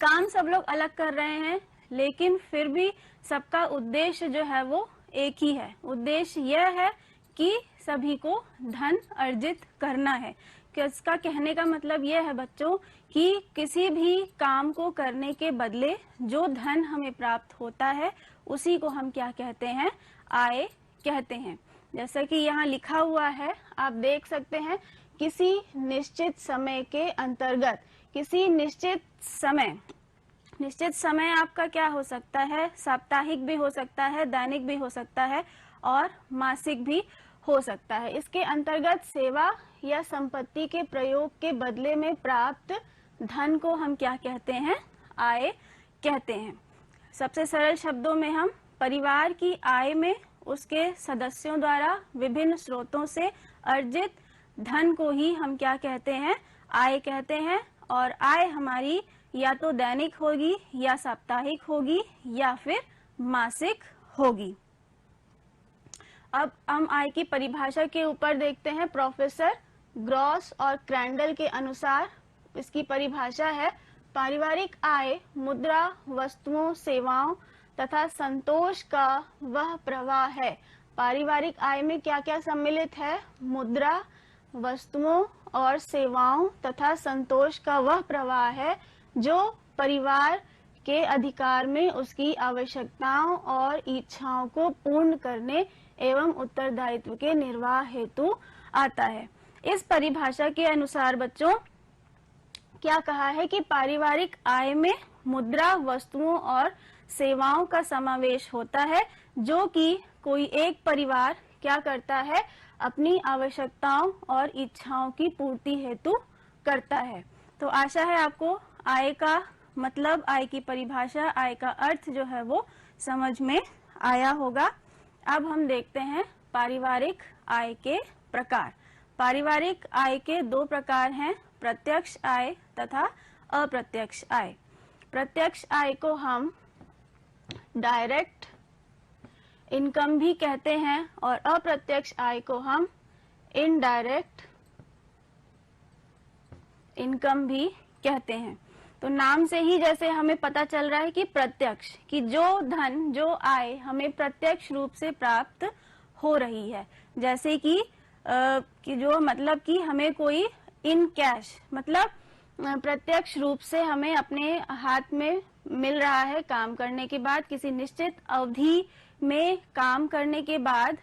काम सब लोग अलग कर रहे हैं, लेकिन फिर भी सबका उद्देश्य जो है वो एक ही है। उद्देश्य यह है कि सभी को धन अर्जित करना है। इसका कहने का मतलब यह है बच्चों कि किसी भी काम को करने के बदले जो धन हमें प्राप्त होता है उसी को हम क्या कहते हैं? आय कहते हैं। जैसा कि यहाँ लिखा हुआ है, आप देख सकते हैं, किसी निश्चित समय के अंतर्गत, किसी निश्चित समय आपका क्या हो सकता है? साप्ताहिक भी हो सकता है, दैनिक भी हो सकता है और मासिक भी हो सकता है। इसके अंतर्गत सेवा या संपत्ति के प्रयोग के बदले में प्राप्त धन को हम क्या कहते हैं? आय कहते हैं। सबसे सरल शब्दों में हम परिवार की आय में उसके सदस्यों द्वारा विभिन्न स्रोतों से अर्जित धन को ही हम क्या कहते हैं? आय कहते हैं। और आय हमारी या तो दैनिक होगी या साप्ताहिक होगी या फिर मासिक होगी। अब हम आय की परिभाषा के ऊपर देखते हैं। प्रोफेसर ग्रॉस और क्रैंडल के अनुसार इसकी परिभाषा है, पारिवारिक आय मुद्रा, वस्तुओं, सेवाओं तथा संतोष का वह प्रवाह है। पारिवारिक आय में क्या क्या सम्मिलित है? मुद्रा, वस्तुओं और सेवाओं तथा संतोष का वह प्रवाह है जो परिवार के अधिकार में उसकी आवश्यकताओं और इच्छाओं को पूर्ण करने एवं उत्तरदायित्व के निर्वाह हेतु आता है। इस परिभाषा के अनुसार बच्चों क्या कहा है कि पारिवारिक आय में मुद्रा, वस्तुओं और सेवाओं का समावेश होता है जो कि कोई एक परिवार क्या करता है, अपनी आवश्यकताओं और इच्छाओं की पूर्ति हेतु करता है। तो आशा है आपको आय का मतलब, आय की परिभाषा, आय का अर्थ जो है वो समझ में आया होगा। अब हम देखते हैं पारिवारिक आय के प्रकार। पारिवारिक आय के दो प्रकार हैं, प्रत्यक्ष आय तथा अप्रत्यक्ष आय। प्रत्यक्ष आय को हम डायरेक्ट इनकम भी कहते हैं और अप्रत्यक्ष आय को हम इनडायरेक्ट इनकम भी कहते हैं। तो नाम से ही जैसे हमें पता चल रहा है कि प्रत्यक्ष, कि जो धन, जो आय हमें प्रत्यक्ष रूप से प्राप्त हो रही है, जैसे कि जो मतलब कि हमें कोई इन कैश, मतलब प्रत्यक्ष रूप से हमें अपने हाथ में मिल रहा है काम करने के बाद, किसी निश्चित अवधि में काम करने के बाद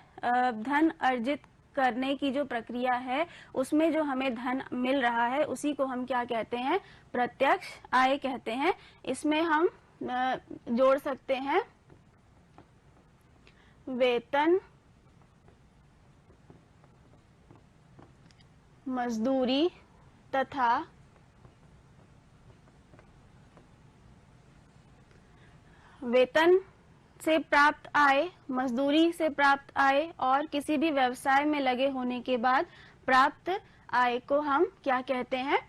धन अर्जित करने की जो प्रक्रिया है उसमें जो हमें धन मिल रहा है उसी को हम क्या कहते हैं, प्रत्यक्ष आय कहते हैं। इसमें हम जोड़ सकते हैं वेतन, मजदूरी तथा वेतन से प्राप्त आय, मजदूरी से प्राप्त आय और किसी भी व्यवसाय में लगे होने के बाद प्राप्त आय को हम क्या कहते हैं,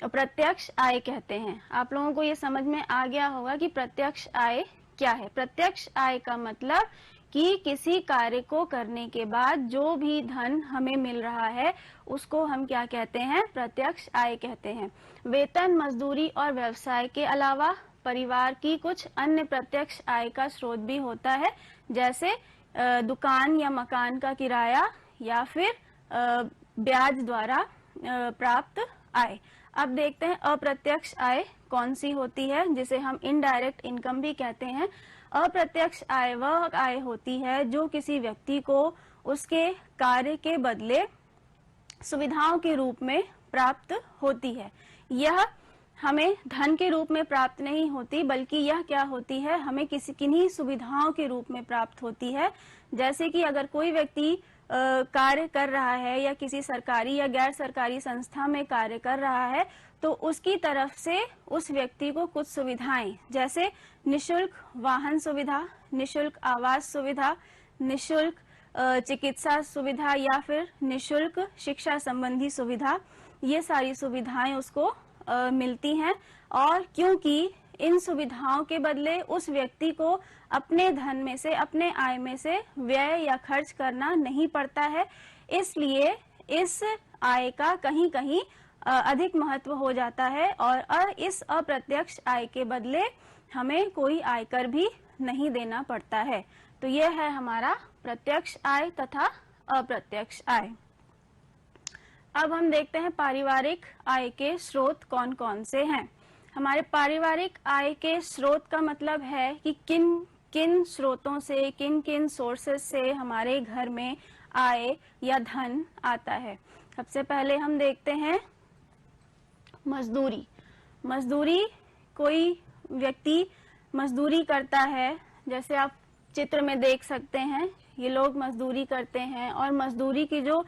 प्रत्यक्ष आय कहते हैं। आप लोगों को ये समझ में आ गया होगा कि प्रत्यक्ष आय क्या है। प्रत्यक्ष आय का मतलब कि किसी कार्य को करने के बाद जो भी धन हमें मिल रहा है उसको हम क्या कहते हैं, प्रत्यक्ष आय कहते हैं। वेतन, मजदूरी और व्यवसाय के अलावा परिवार की कुछ अन्य प्रत्यक्ष आय का स्रोत भी होता है, जैसे दुकान या मकान का किराया या फिर ब्याज द्वारा प्राप्त आय। अब देखते हैं अप्रत्यक्ष आय कौन सी होती है, जिसे हम इनडायरेक्ट इनकम भी कहते हैं। अप्रत्यक्ष आय वह आय होती है जो किसी व्यक्ति को उसके कार्य के बदले सुविधाओं के रूप में प्राप्त होती है। यह हमें धन के रूप में प्राप्त नहीं होती, बल्कि यह क्या होती है, हमें किन्हीं सुविधाओं के रूप में प्राप्त होती है। जैसे कि अगर कोई व्यक्ति कार्य कर रहा है या किसी सरकारी या गैर सरकारी संस्था में कार्य कर रहा है तो उसकी तरफ से उस व्यक्ति को कुछ सुविधाएं, जैसे निशुल्क वाहन सुविधा, निशुल्क आवास सुविधा, निशुल्क चिकित्सा सुविधा या फिर निशुल्क शिक्षा संबंधी सुविधा, ये सारी सुविधाएं उसको मिलती हैं। और क्योंकि इन सुविधाओं के बदले उस व्यक्ति को अपने धन में से, अपने आय में से व्यय या खर्च करना नहीं पड़ता है, इसलिए इस आय का कहीं कहीं अधिक महत्व हो जाता है और इस अप्रत्यक्ष आय के बदले हमें कोई आयकर भी नहीं देना पड़ता है। तो यह है हमारा प्रत्यक्ष आय तथा अप्रत्यक्ष आय। अब हम देखते हैं पारिवारिक आय के स्रोत कौन कौन से हैं। हमारे पारिवारिक आय के स्रोत का मतलब है कि किन किन स्रोतों से, किन किन सोर्सेस से हमारे घर में आय या धन आता है। सबसे पहले हम देखते हैं मजदूरी। मजदूरी, कोई व्यक्ति मजदूरी करता है, जैसे आप चित्र में देख सकते हैं, ये लोग मजदूरी करते हैं और मजदूरी की जो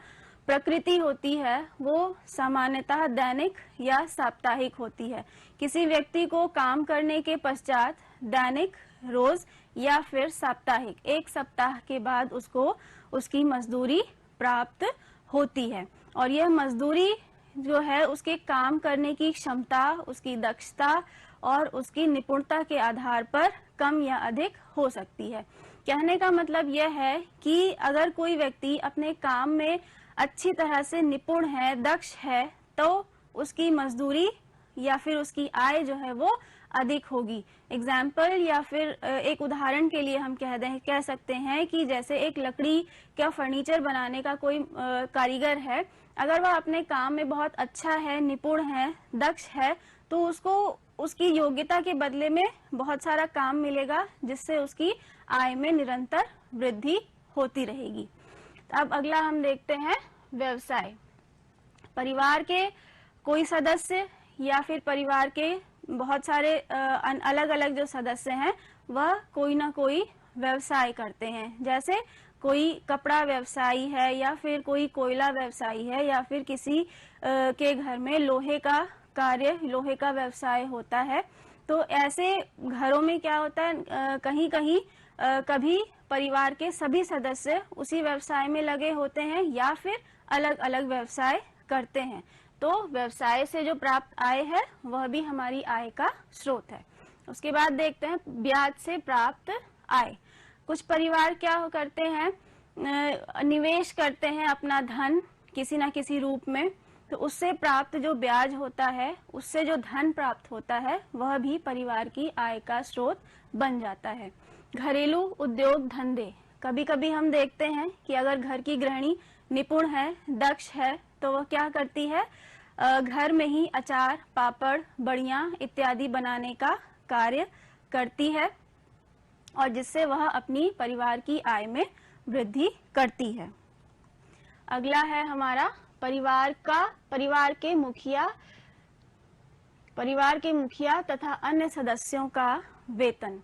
प्रकृति होती है वो सामान्यतः दैनिक या साप्ताहिक होती है। किसी व्यक्ति को काम करने के पश्चात दैनिक, रोज या फिर साप्ताहिक, एक सप्ताह के बाद उसको उसकी मजदूरी प्राप्त होती है। और यह मजदूरी जो है उसके काम करने की क्षमता, उसकी दक्षता और उसकी निपुणता के आधार पर कम या अधिक हो सकती है। कहने का मतलब यह है कि अगर कोई व्यक्ति अपने काम में अच्छी तरह से निपुण है, दक्ष है, तो उसकी मजदूरी या फिर उसकी आय जो है वो अधिक होगी। एग्जाम्पल या फिर एक उदाहरण के लिए हम कह सकते हैं कि जैसे एक लकड़ी का फर्नीचर बनाने का कोई कारीगर है, अगर वह अपने काम में बहुत अच्छा है, निपुण है, दक्ष है, तो उसको उसकी योग्यता के बदले में बहुत सारा काम मिलेगा, जिससे उसकी आय में निरंतर वृद्धि होती रहेगी। अब अगला हम देखते हैं व्यवसाय। परिवार के कोई सदस्य या फिर परिवार के बहुत सारे अलग अलग जो सदस्य हैं वह कोई ना कोई व्यवसाय करते हैं। जैसे कोई कपड़ा व्यवसायी है या फिर कोई कोयला व्यवसायी है या फिर किसी के घर में लोहे का कार्य, लोहे का व्यवसाय होता है। तो ऐसे घरों में क्या होता है, कहीं कहीं कभी परिवार के सभी सदस्य उसी व्यवसाय में लगे होते हैं या फिर अलग अलग व्यवसाय करते हैं। तो व्यवसाय से जो प्राप्त आय है वह भी हमारी आय का स्रोत है। उसके बाद देखते हैं ब्याज से प्राप्त आय। कुछ परिवार क्या करते हैं, निवेश करते हैं अपना धन किसी न किसी रूप में, तो उससे प्राप्त जो ब्याज होता है, उससे जो धन प्राप्त होता है, वह भी परिवार की आय का स्रोत बन जाता है। घरेलू उद्योग धंधे, कभी कभी हम देखते हैं कि अगर घर की गृहिणी निपुण है, दक्ष है, तो वह क्या करती है, घर में ही अचार, पापड़, बड़ियां इत्यादि बनाने का कार्य करती है और जिससे वह अपनी परिवार की आय में वृद्धि करती है। अगला है हमारा परिवार के मुखिया तथा अन्य सदस्यों का वेतन।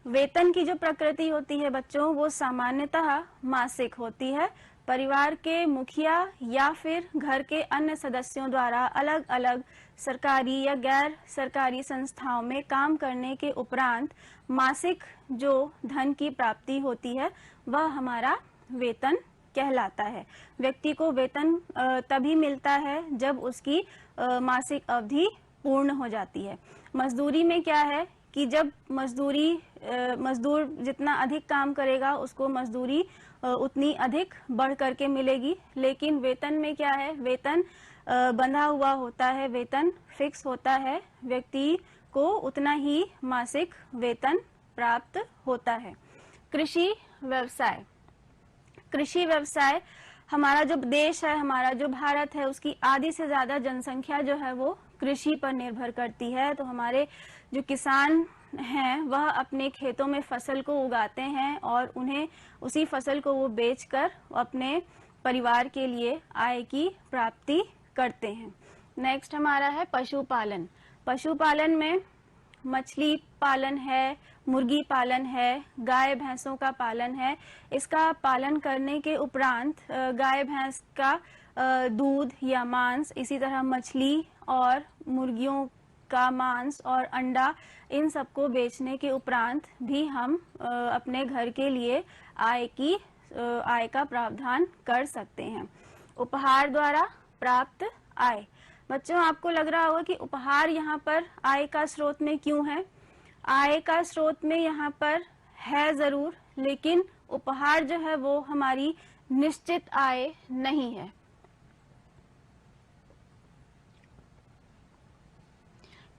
वेतन की जो प्रकृति होती है बच्चों, वो सामान्यतः मासिक होती है। परिवार के मुखिया या फिर घर के अन्य सदस्यों द्वारा अलग अलग सरकारी या गैर सरकारी संस्थाओं में काम करने के उपरांत मासिक जो धन की प्राप्ति होती है वह हमारा वेतन कहलाता है। व्यक्ति को वेतन तभी मिलता है जब उसकी मासिक अवधि पूर्ण हो जाती है। मजदूरी में क्या है कि जब मजदूर जितना अधिक काम करेगा उसको मजदूरी उतनी अधिक बढ़ करके मिलेगी। लेकिन वेतन में क्या है, वेतन बंधा हुआ होता है, वेतन फिक्स होता है, व्यक्ति को उतना ही मासिक वेतन प्राप्त होता है। कृषि व्यवसाय हमारा जो देश है, हमारा जो भारत है, उसकी आधी से ज्यादा जनसंख्या जो है वो कृषि पर निर्भर करती है। तो हमारे जो किसान हैं वह अपने खेतों में फसल को उगाते हैं और उन्हें उसी फसल को वो बेचकर अपने परिवार के लिए आय की प्राप्ति करते हैं। नेक्स्ट हमारा है पशुपालन। पशुपालन में मछली पालन है, मुर्गी पालन है, गाय भैंसों का पालन है। इसका पालन करने के उपरांत गाय भैंस का दूध या मांस, इसी तरह मछली और मुर्गियों का मांस और अंडा, इन सबको बेचने के उपरांत भी हम अपने घर के लिए आय का प्रावधान कर सकते हैं। उपहार द्वारा प्राप्त आय। बच्चों आपको लग रहा होगा कि उपहार यहाँ पर आय का स्रोत में क्यों है। आय का स्रोत में यहाँ पर है जरूर, लेकिन उपहार जो है वो हमारी निश्चित आय नहीं है।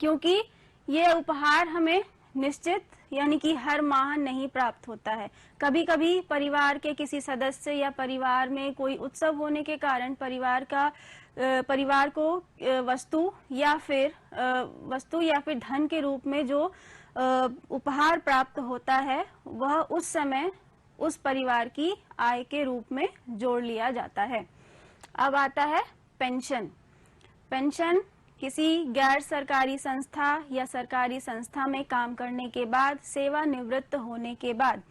क्योंकि ये उपहार हमें निश्चित यानी कि हर माह नहीं प्राप्त होता है। कभी कभी परिवार के किसी सदस्य या परिवार में कोई उत्सव होने के कारण परिवार को वस्तु या फिर धन के रूप में जो उपहार प्राप्त होता है वह उस समय उस परिवार की आय के रूप में जोड़ लिया जाता है। अब आता है पेंशन। पेंशन किसी गैर सरकारी संस्था या सरकारी संस्था में काम करने के बाद, सेवानिवृत्त होने के बाद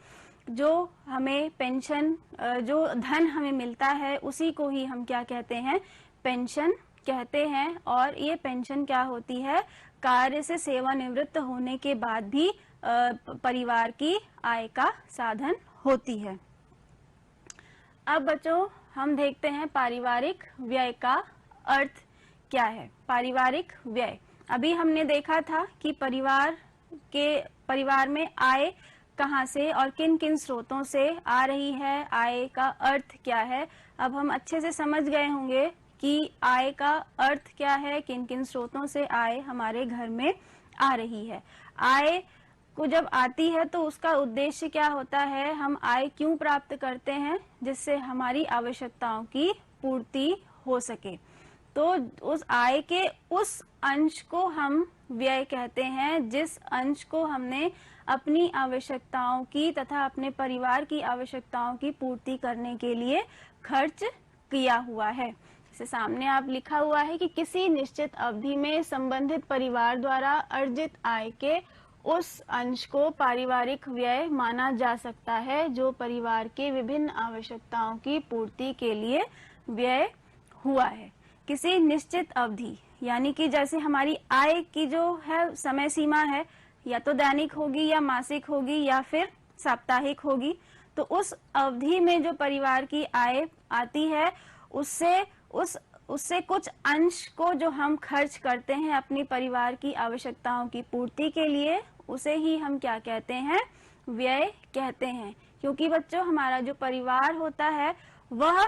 जो हमें पेंशन, जो धन हमें मिलता है, उसी को ही हम क्या कहते हैं, पेंशन कहते हैं। और ये पेंशन क्या होती है, कार्य से सेवानिवृत्त होने के बाद भी परिवार की आय का साधन होती है। अब बच्चों हम देखते हैं पारिवारिक व्यय का अर्थ क्या है। पारिवारिक व्यय, अभी हमने देखा था कि परिवार में आय कहाँ से और किन किन स्रोतों से आ रही है, आय का अर्थ क्या है। अब हम अच्छे से समझ गए होंगे कि आय का अर्थ क्या है, किन किन स्रोतों से आय हमारे घर में आ रही है। आय को जब आती है तो उसका उद्देश्य क्या होता है, हम आय क्यों प्राप्त करते हैं, जिससे हमारी आवश्यकताओं की पूर्ति हो सके। तो उस आय के उस अंश को हम व्यय कहते हैं, जिस अंश को हमने अपनी आवश्यकताओं की तथा अपने परिवार की आवश्यकताओं की पूर्ति करने के लिए खर्च किया हुआ है। जैसे सामने आप लिखा हुआ है कि किसी निश्चित अवधि में संबंधित परिवार द्वारा अर्जित आय के उस अंश को पारिवारिक व्यय माना जा सकता है, जो परिवार के विभिन्न आवश्यकताओं की पूर्ति के लिए व्यय हुआ है। किसी निश्चित अवधि यानी कि जैसे हमारी आय की जो है समय सीमा है, या तो दैनिक होगी या मासिक होगी या फिर साप्ताहिक होगी। तो उस अवधि में जो परिवार की आय आती है, उससे कुछ अंश को जो हम खर्च करते हैं अपनी परिवार की आवश्यकताओं की पूर्ति के लिए, उसे ही हम क्या कहते हैं, व्यय कहते हैं। क्योंकि बच्चों हमारा जो परिवार होता है वह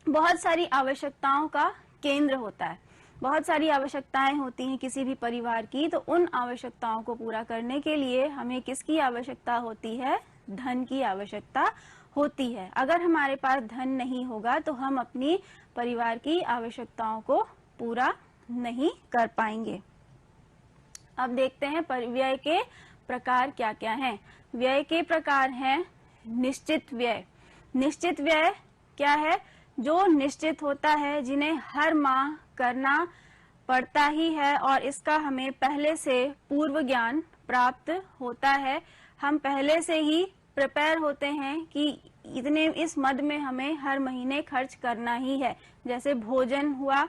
बहुत सारी आवश्यकताओं का केंद्र होता है। बहुत सारी आवश्यकताएं होती हैं किसी भी परिवार की, तो उन आवश्यकताओं को पूरा करने के लिए हमें किसकी आवश्यकता होती है, धन की आवश्यकता होती है। अगर हमारे पास धन नहीं होगा तो हम अपनी परिवार की आवश्यकताओं को पूरा नहीं कर पाएंगे। अब देखते हैं व्यय के प्रकार क्या क्या हैं। व्यय के प्रकार हैं निश्चित व्यय। निश्चित व्यय क्या है, जो निश्चित होता है, जिन्हें हर माह करना पड़ता ही है और इसका हमें पहले से पूर्व ज्ञान प्राप्त होता है। हम पहले से ही प्रिपेयर होते हैं कि इतने इस मद में हमें हर महीने खर्च करना ही है। जैसे भोजन हुआ,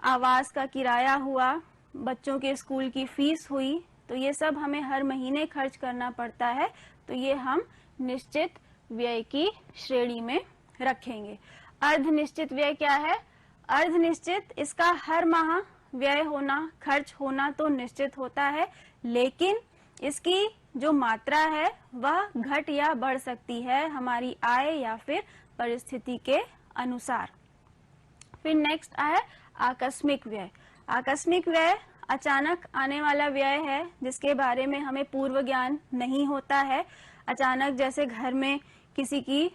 आवास का किराया हुआ, बच्चों के स्कूल की फीस हुई, तो ये सब हमें हर महीने खर्च करना पड़ता है। तो ये हम निश्चित व्यय की श्रेणी में रखेंगे। अर्ध निश्चित व्यय क्या है, अर्ध निश्चित, इसका हर माह व्यय होना, खर्च होना तो निश्चित होता है, लेकिन इसकी जो मात्रा है वह घट या बढ़ सकती है हमारी आय या फिर परिस्थिति के अनुसार। फिर नेक्स्ट है आकस्मिक व्यय। आकस्मिक व्यय अचानक आने वाला व्यय है, जिसके बारे में हमें पूर्व ज्ञान नहीं होता है। अचानक जैसे घर में किसी की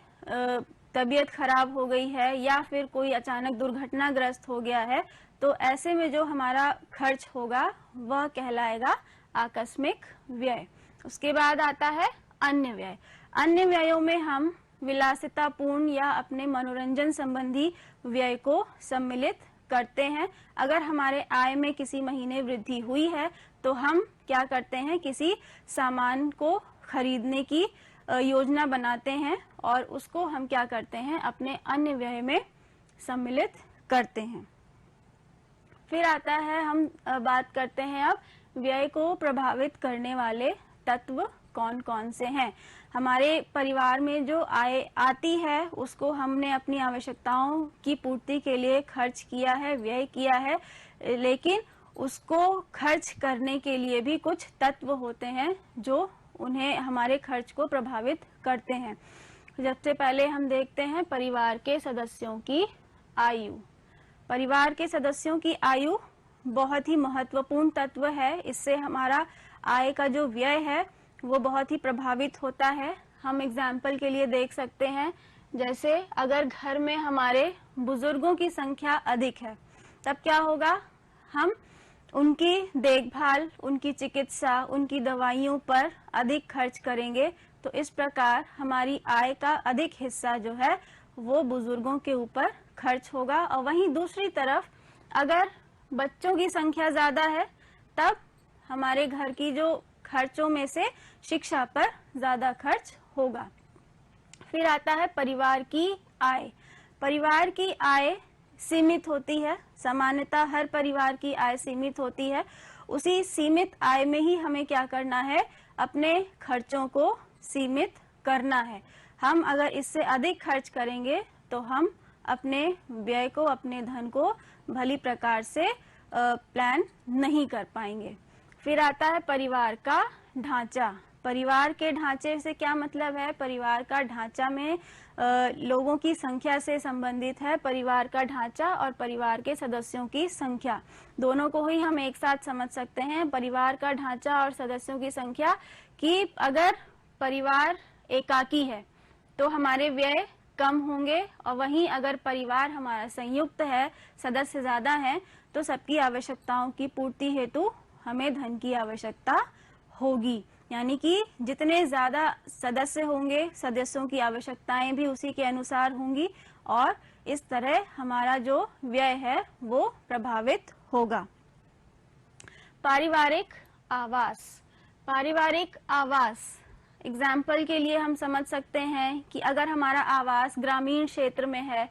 तबीयत खराब हो गई है या फिर कोई अचानक दुर्घटनाग्रस्त हो गया है, तो ऐसे में जो हमारा खर्च होगा वह कहलाएगा आकस्मिक व्यय। उसके बाद आता है अन्य व्यय। अन्य व्ययों में हम विलासितापूर्ण या अपने मनोरंजन संबंधी व्यय को सम्मिलित करते हैं। अगर हमारे आय में किसी महीने वृद्धि हुई है तो हम क्या करते हैं, किसी सामान को खरीदने की योजना बनाते हैं और उसको हम क्या करते हैं, अपने अन्य व्यय में सम्मिलित करते हैं। फिर आता है, हम बात करते हैं अब व्यय को प्रभावित करने वाले तत्व कौन कौन से हैं। हमारे परिवार में जो आय आती है उसको हमने अपनी आवश्यकताओं की पूर्ति के लिए खर्च किया है, व्यय किया है, लेकिन उसको खर्च करने के लिए भी कुछ तत्व होते हैं जो उन्हें हमारे खर्च को प्रभावित करते हैं। सबसे पहले हम देखते हैं परिवार के सदस्यों की आयु। परिवार के सदस्यों की आयु बहुत ही महत्वपूर्ण तत्व है। इससे हमारा आय का जो व्यय है वो बहुत ही प्रभावित होता है। हम एग्जाम्पल के लिए देख सकते हैं, जैसे अगर घर में हमारे बुजुर्गों की संख्या अधिक है तब क्या होगा, हम उनकी देखभाल, उनकी चिकित्सा, उनकी दवाइयों पर अधिक खर्च करेंगे। तो इस प्रकार हमारी आय का अधिक हिस्सा जो है वो बुजुर्गों के ऊपर खर्च होगा। और वहीं दूसरी तरफ अगर बच्चों की संख्या ज्यादा है तब हमारे घर की जो खर्चों में से शिक्षा पर ज्यादा खर्च होगा। फिर आता है परिवार की आय। परिवार की आय सीमित होती है, सामान्यतः हर परिवार की आय सीमित होती है। उसी सीमित आय में ही हमें क्या करना है, अपने खर्चों को सीमित करना है। हम अगर इससे अधिक खर्च करेंगे तो हम अपने व्यय को, अपने धन को भली प्रकार से प्लान नहीं कर पाएंगे। फिर आता है परिवार का ढांचा। परिवार के ढांचे से क्या मतलब है? परिवार का ढांचा में लोगों की संख्या से संबंधित है। परिवार का ढांचा और परिवार के सदस्यों की संख्या, दोनों को ही हम एक साथ समझ सकते हैं। परिवार का ढांचा और सदस्यों की संख्या, कि अगर परिवार एकाकी है तो हमारे व्यय कम होंगे, और वहीं अगर परिवार हमारा संयुक्त है, सदस्य ज्यादा हैं, तो सबकी आवश्यकताओं की पूर्ति हेतु हमें धन की आवश्यकता होगी। यानी कि जितने ज्यादा सदस्य होंगे, सदस्यों की आवश्यकताएं भी उसी के अनुसार होंगी, और इस तरह हमारा जो व्यय है वो प्रभावित होगा। पारिवारिक आवास। पारिवारिक आवास एग्जाम्पल के लिए हम समझ सकते हैं कि अगर हमारा आवास ग्रामीण क्षेत्र में है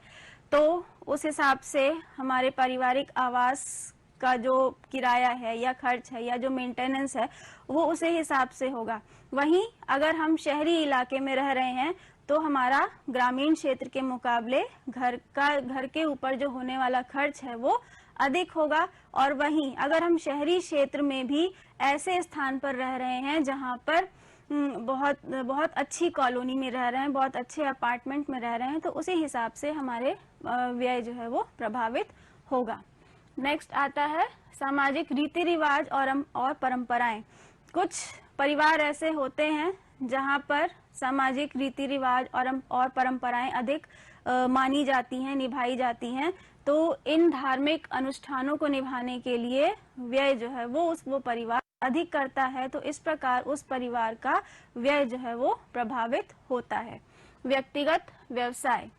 तो उस हिसाब से हमारे पारिवारिक आवास का जो किराया है या खर्च है या जो मेंटेनेंस है वो उसी हिसाब से होगा। वहीं अगर हम शहरी इलाके में रह रहे हैं तो हमारा ग्रामीण क्षेत्र के मुकाबले घर के ऊपर जो होने वाला खर्च है वो अधिक होगा। और वहीं अगर हम शहरी क्षेत्र में भी ऐसे स्थान पर रह रहे हैं जहां पर बहुत अच्छी कॉलोनी में रह रहे हैं, बहुत अच्छे अपार्टमेंट में रह रहे हैं, तो उसी हिसाब से हमारे व्यय जो है वो प्रभावित होगा। नेक्स्ट आता है सामाजिक रीति रिवाज और परंपराएं। कुछ परिवार ऐसे होते हैं जहां पर सामाजिक रीति रिवाज और परंपराएं अधिक मानी जाती हैं, निभाई जाती हैं, तो इन धार्मिक अनुष्ठानों को निभाने के लिए व्यय जो है वो परिवार अधिक करता है, तो इस प्रकार उस परिवार का व्यय जो है वो प्रभावित होता है। व्यक्तिगत व्यवसाय।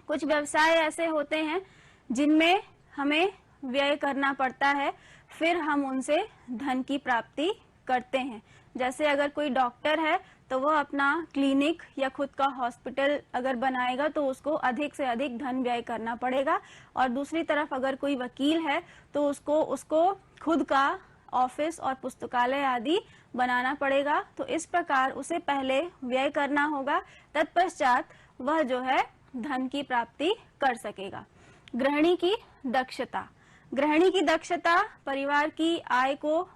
कुछ व्यवसाय ऐसे होते हैं जिनमें हमें व्यय करना पड़ता है, फिर हम उनसे धन की प्राप्ति करते हैं। जैसे अगर कोई डॉक्टर है तो वह अपना क्लिनिक या खुद का हॉस्पिटल अगर बनाएगा तो उसको अधिक से अधिक धन व्यय करना पड़ेगा, और दूसरी तरफ अगर कोई वकील है तो उसको खुद का ऑफिस और पुस्तकालय आदि बनाना पड़ेगा। तो इस प्रकार उसे पहले व्यय करना होगा, तत्पश्चात वह जो है धन की प्राप्ति कर सकेगा। गृहिणी की दक्षता। गृहिणी की दक्षता परिवार की आय को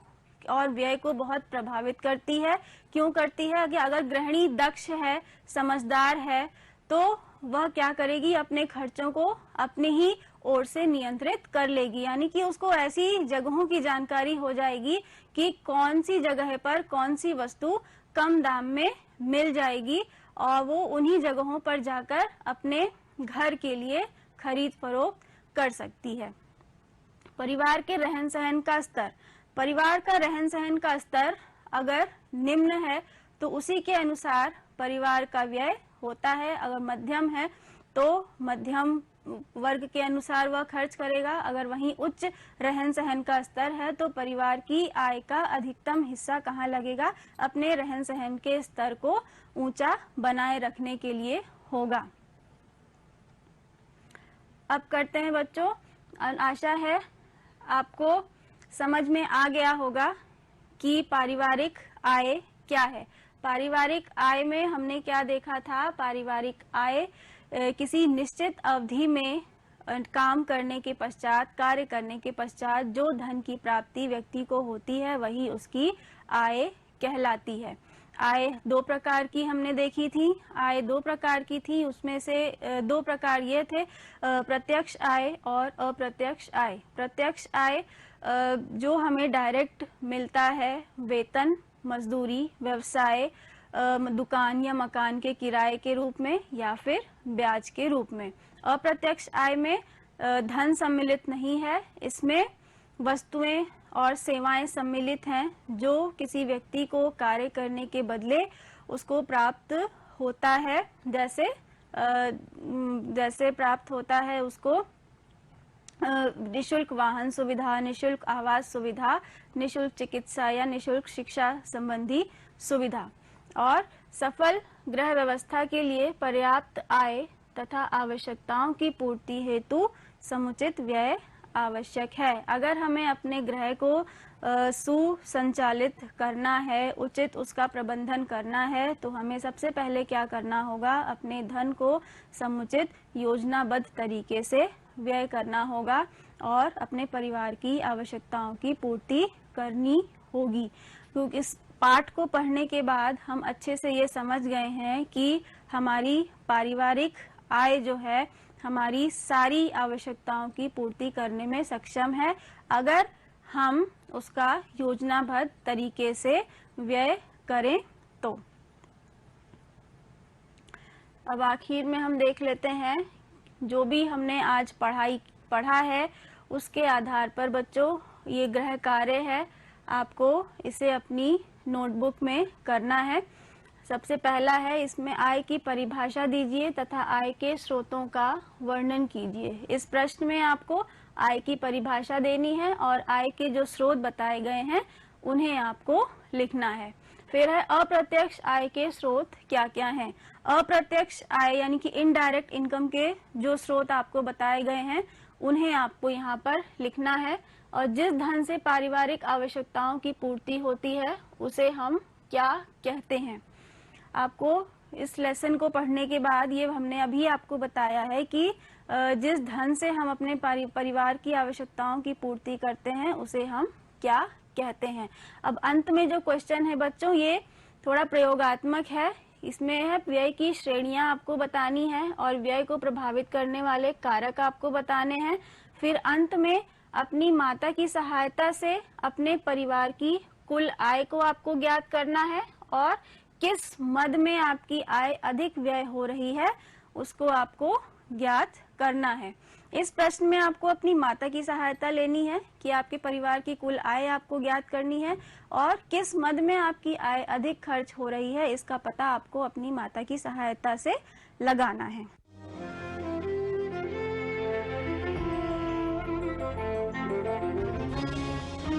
और व्यय को बहुत प्रभावित करती है। क्यों करती है? कि अगर गृहिणी दक्ष है, समझदार है, तो वह क्या करेगी? अपने खर्चों को अपने ही ओर से नियंत्रित कर लेगी। यानी कि उसको ऐसी जगहों की जानकारी हो जाएगी कि कौन सी जगह पर कौन सी वस्तु कम दाम में मिल जाएगी, और वो उन्हीं जगहों पर जाकर अपने घर के लिए खरीद फरोख्त कर सकती है। परिवार के रहन सहन का स्तर। परिवार का रहन सहन का स्तर अगर निम्न है तो उसी के अनुसार परिवार का व्यय होता है। अगर मध्यम है तो मध्यम वर्ग के अनुसार वह खर्च करेगा। अगर वहीं उच्च रहन सहन का स्तर है तो परिवार की आय का अधिकतम हिस्सा कहाँ लगेगा? अपने रहन सहन के स्तर को ऊंचा बनाए रखने के लिए होगा। अब करते हैं बच्चों, आशा है आपको समझ में आ गया होगा कि पारिवारिक आय क्या है। पारिवारिक आय में हमने क्या देखा था? पारिवारिक आय किसी निश्चित अवधि में काम करने के पश्चात, कार्य करने के पश्चात जो धन की प्राप्ति व्यक्ति को होती है वही उसकी आय कहलाती है। आय दो प्रकार की हमने देखी थी। आय दो प्रकार की थी, उसमें से दो प्रकार ये थे, प्रत्यक्ष आय और अप्रत्यक्ष आय। प्रत्यक्ष आय जो हमें डायरेक्ट मिलता है, वेतन, मजदूरी, व्यवसाय, दुकान या मकान के किराए के रूप में या फिर ब्याज के रूप में। अप्रत्यक्ष आय में धन सम्मिलित नहीं है, इसमें वस्तुएं और सेवाएं सम्मिलित हैं जो किसी व्यक्ति को कार्य करने के बदले उसको प्राप्त होता है। जैसे प्राप्त होता है उसको निशुल्क वाहन सुविधा, निशुल्क आवास सुविधा, निशुल्क चिकित्सा या निशुल्क शिक्षा संबंधी सुविधा। और सफल गृह व्यवस्था के लिए पर्याप्त आय तथा आवश्यकताओं की पूर्ति हेतु समुचित व्यय आवश्यक है। अगर हमें अपने गृह को सुसंचालित करना है, उचित उसका प्रबंधन करना है, तो हमें सबसे पहले क्या करना होगा? अपने धन को समुचित योजनाबद्ध तरीके से व्यय करना होगा और अपने परिवार की आवश्यकताओं की पूर्ति करनी होगी। क्योंकि पाठ को पढ़ने के बाद हम अच्छे से ये समझ गए हैं कि हमारी पारिवारिक आय जो है हमारी सारी आवश्यकताओं की पूर्ति करने में सक्षम है, अगर हम उसका योजनाबद्ध तरीके से व्यय करें तो। अब आखिर में हम देख लेते हैं जो भी हमने आज पढ़ा है उसके आधार पर बच्चों ये गृह कार्य है, आपको इसे अपनी नोटबुक में करना है। सबसे पहला है, इसमें आय की परिभाषा दीजिए तथा आय के स्रोतों का वर्णन कीजिए। इस प्रश्न में आपको आय की परिभाषा देनी है और आय के जो स्रोत बताए गए हैं उन्हें आपको लिखना है। फिर है अप्रत्यक्ष आय के स्रोत क्या क्या हैं। अप्रत्यक्ष आय यानी कि इनडायरेक्ट इनकम के जो स्रोत आपको बताए गए हैं उन्हें आपको यहाँ पर लिखना है, और जिस धन से पारिवारिक आवश्यकताओं की पूर्ति होती है उसे हम क्या कहते हैं। आपको इस लेसन को पढ़ने के बाद ये हमने अभी आपको बताया है कि जिस धन से हम अपने परिवार की आवश्यकताओं की पूर्ति करते हैं उसे हम क्या कहते हैं। अब अंत में जो क्वेश्चन है बच्चों ये थोड़ा प्रयोगात्मक है, इसमें है व्यय की श्रेणियां आपको बतानी है और व्यय को प्रभावित करने वाले कारक आपको बताने हैं। फिर अंत में अपनी माता की सहायता से अपने परिवार की कुल आय को आपको ज्ञात करना है और किस मद में आपकी आय अधिक व्यय हो रही है उसको आपको ज्ञात करना है। इस प्रश्न में आपको अपनी माता की सहायता लेनी है कि आपके परिवार की कुल आय आपको ज्ञात करनी है और किस मद में आपकी आय अधिक खर्च हो रही है इसका पता आपको अपनी माता की सहायता से लगाना है।